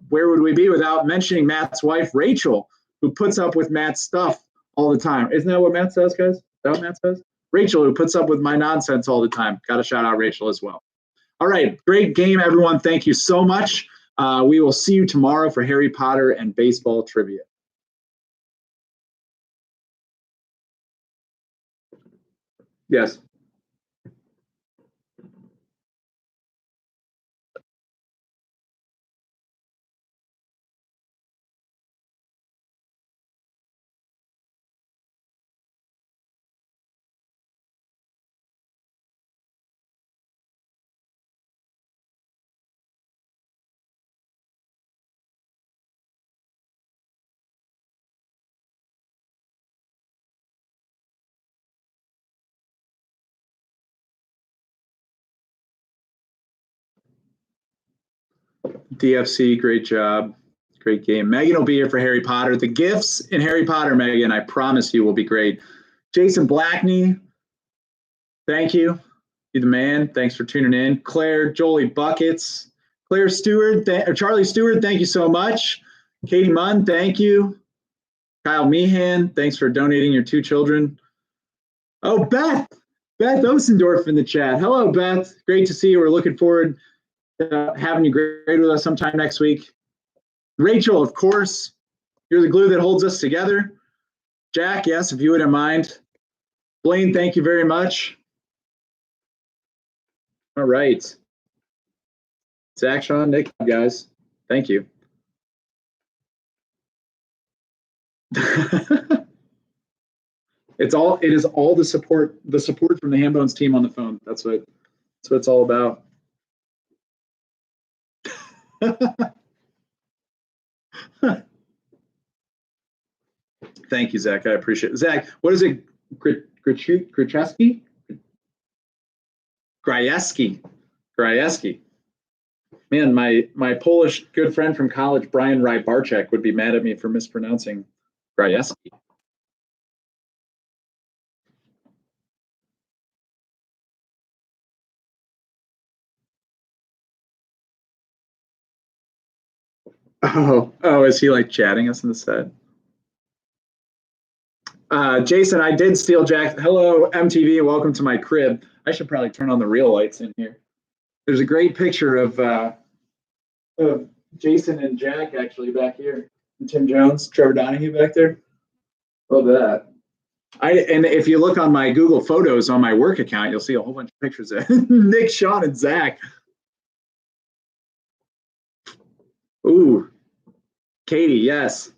where would we be without mentioning Matt's wife, Rachel, who puts up with Matt's stuff all the time. Isn't that what Matt says, guys? Is that what Matt says? Rachel, who puts up with my nonsense all the time. Got to shout out Rachel as well. All right, great game, everyone. Thank you so much. We will see you tomorrow for Harry Potter and baseball trivia. Yes. DFC, great job. Great game. Megan will be here for Harry Potter. The gifts in Harry Potter, Megan, I promise you will be great. Jason Blackney, thank you. You're the man. Thanks for tuning in. Claire, Jolie Buckets, Claire Stewart, Charlie Stewart, thank you so much. Katie Munn, thank you. Kyle Meehan, thanks for donating your 2 children. Oh, Beth Osendorf in the chat. Hello, Beth. Great to see you. We're looking forward to having you grade with us sometime next week. Rachel, of course, you're the glue that holds us together. Jack, yes, if you wouldn't mind. Blaine, thank you very much. All right. Zach, Sean, Nick, guys, thank you. It is all the support from the Hambones team on the phone. That's what it's all about. Thank you, Zach. I appreciate it. Zach, what is it? Grajewski? Grajewski. Man, my Polish good friend from college, Brian Rybarczyk, would be mad at me for mispronouncing Grajewski. Oh, is he like chatting us in the set? Jason, I did steal Jack. Hello, MTV, welcome to my crib. I should probably turn on the real lights in here. There's a great picture of Jason and Jack actually back here. And Tim Jones, Trevor Donahue back there. Love that. And if you look on my Google Photos on my work account, you'll see a whole bunch of pictures of Nick, Sean, and Zach. Ooh, Katie, yes.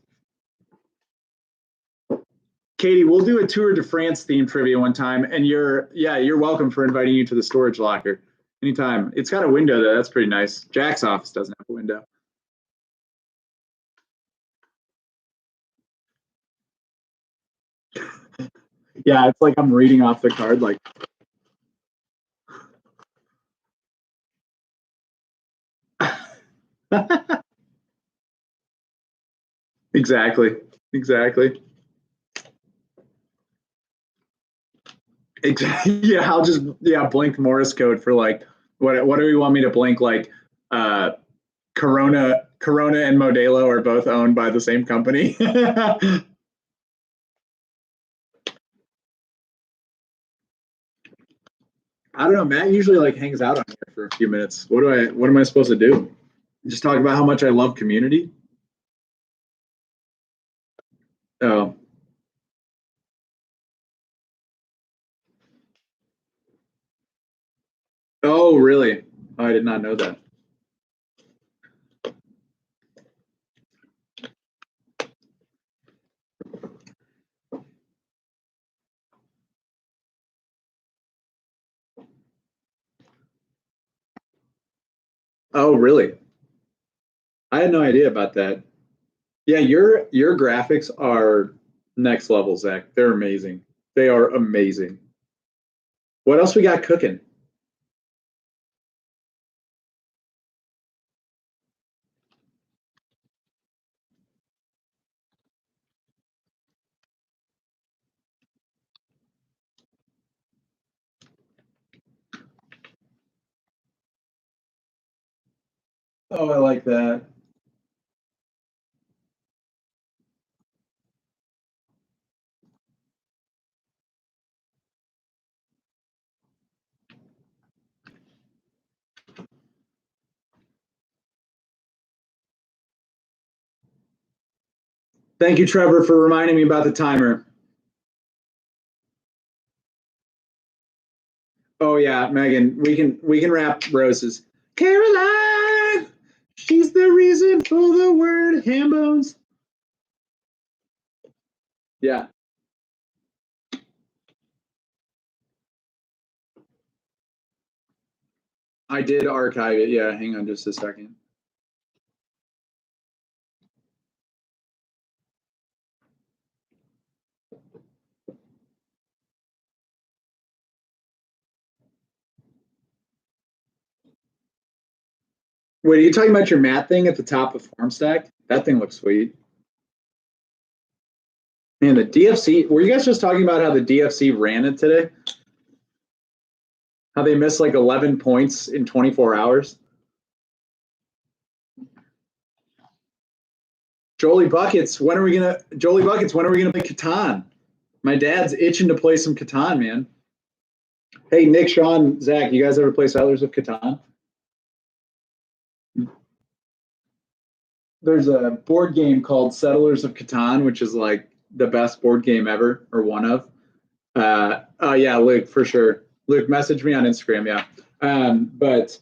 Katie, we'll do a Tour de France themed trivia one time, and you're welcome for inviting you to the storage locker anytime. It's got a window though. That's pretty nice. Jack's office doesn't have a window. Yeah, it's like I'm reading off the card like. Exactly. Yeah, I'll just blink Morse code for like what do we want me to blink like Corona and Modelo are both owned by the same company. I don't know. Matt usually like hangs out on here for a few minutes. What am I supposed to do? Just talk about how much I love Community? Oh. Oh, really? Oh, I did not know that. Oh, really? I had no idea about that. Yeah, your graphics are next level, Zach. They're amazing. They are amazing. What else we got cooking? Oh, I like that. Thank you, Trevor, for reminding me about the timer. Oh yeah, Megan, we can wrap roses. Caroline, she's the reason for the word hambones. Yeah. I did archive it. Yeah, hang on just a second. Wait, are you talking about your mat thing at the top of FormStack? That thing looks sweet. Man, the DFC, were you guys just talking about how the DFC ran it today? How they missed like 11 points in 24 hours? Jolie Buckets, when are we gonna play Catan? My dad's itching to play some Catan, man. Hey, Nick, Sean, Zach, you guys ever play Settlers of Catan? There's a board game called Settlers of Catan, which is like the best board game ever, or one of. Oh yeah, Luke, for sure. Luke, message me on Instagram, yeah. But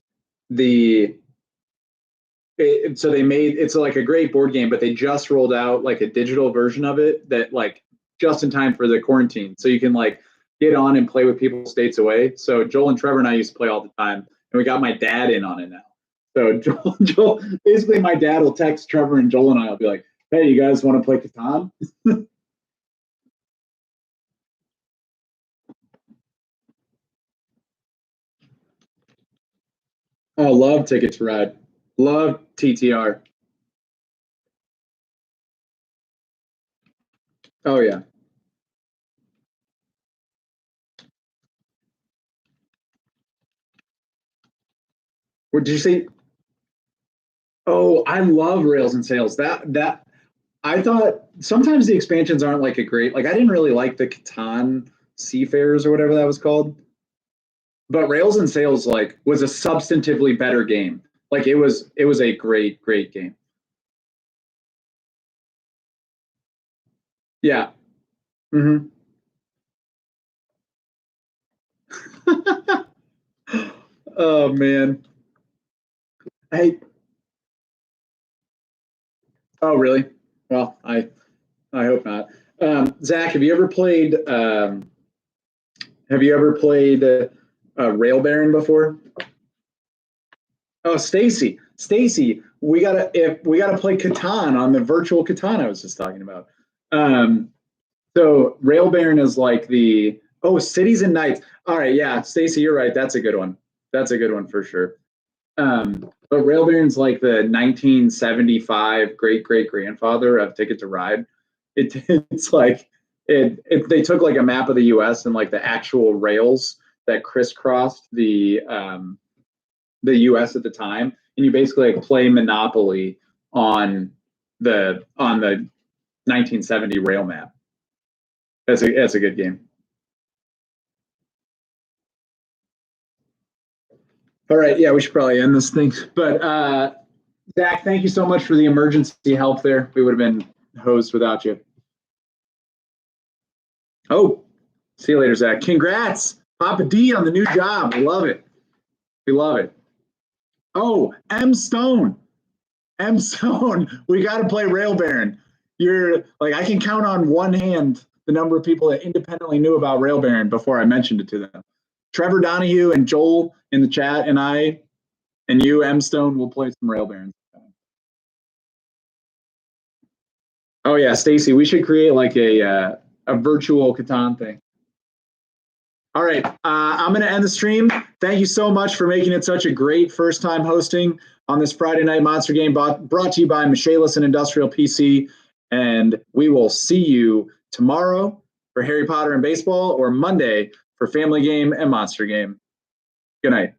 so they made it's like a great board game, but they just rolled out like a digital version of it that like just in time for the quarantine, so you can like get on and play with people states away. So Joel and Trevor and I used to play all the time, and we got my dad in on it now. So Joel basically my dad will text Trevor and Joel and I'll be like, "Hey, you guys want to play Catan?" Oh, love Ticket to Ride. Love TTR. Oh yeah. What did you say? Oh, I love Rails and Sails. That I thought sometimes the expansions aren't like a great like I didn't really like the Catan Seafarers or whatever that was called. But Rails and Sails like was a substantively better game. Like it was a great game. Yeah. Mm-hmm. Oh man. Hey. Oh really? Well, I hope not. Zach, have you ever played Rail Baron before? Oh, Stacy, we gotta play Catan on the virtual Catan I was just talking about. Um, so Rail Baron is like Cities and Knights. All right, yeah, Stacy, you're right. That's a good one. That's a good one for sure. But Rail Baron's like the 1975 great grandfather of Ticket to Ride. It's like they took like a map of the U.S. and like the actual rails that crisscrossed the U.S. at the time, and you basically like play Monopoly on the 1970 rail map. That's a good game. All right, yeah, we should probably end this thing. But Zach, thank you so much for the emergency help there. We would have been hosed without you. Oh, see you later, Zach. Congrats, Papa D, on the new job. We love it. We love it. Oh, M Stone. M Stone, we got to play Rail Baron. You're like, I can count on one hand the number of people that independently knew about Rail Baron before I mentioned it to them. Trevor Donahue and Joel in the chat, and I and you, M Stone, will play some Rail Barons. Oh yeah, Stacy, we should create like a virtual Catan thing. All right, I'm going to end the stream. Thank you so much for making it such a great first time hosting on this Friday Night Monster Game brought to you by Michaelis and Industrial PC. And we will see you tomorrow for Harry Potter and baseball, or Monday for Family Game and Monster Game. Good night.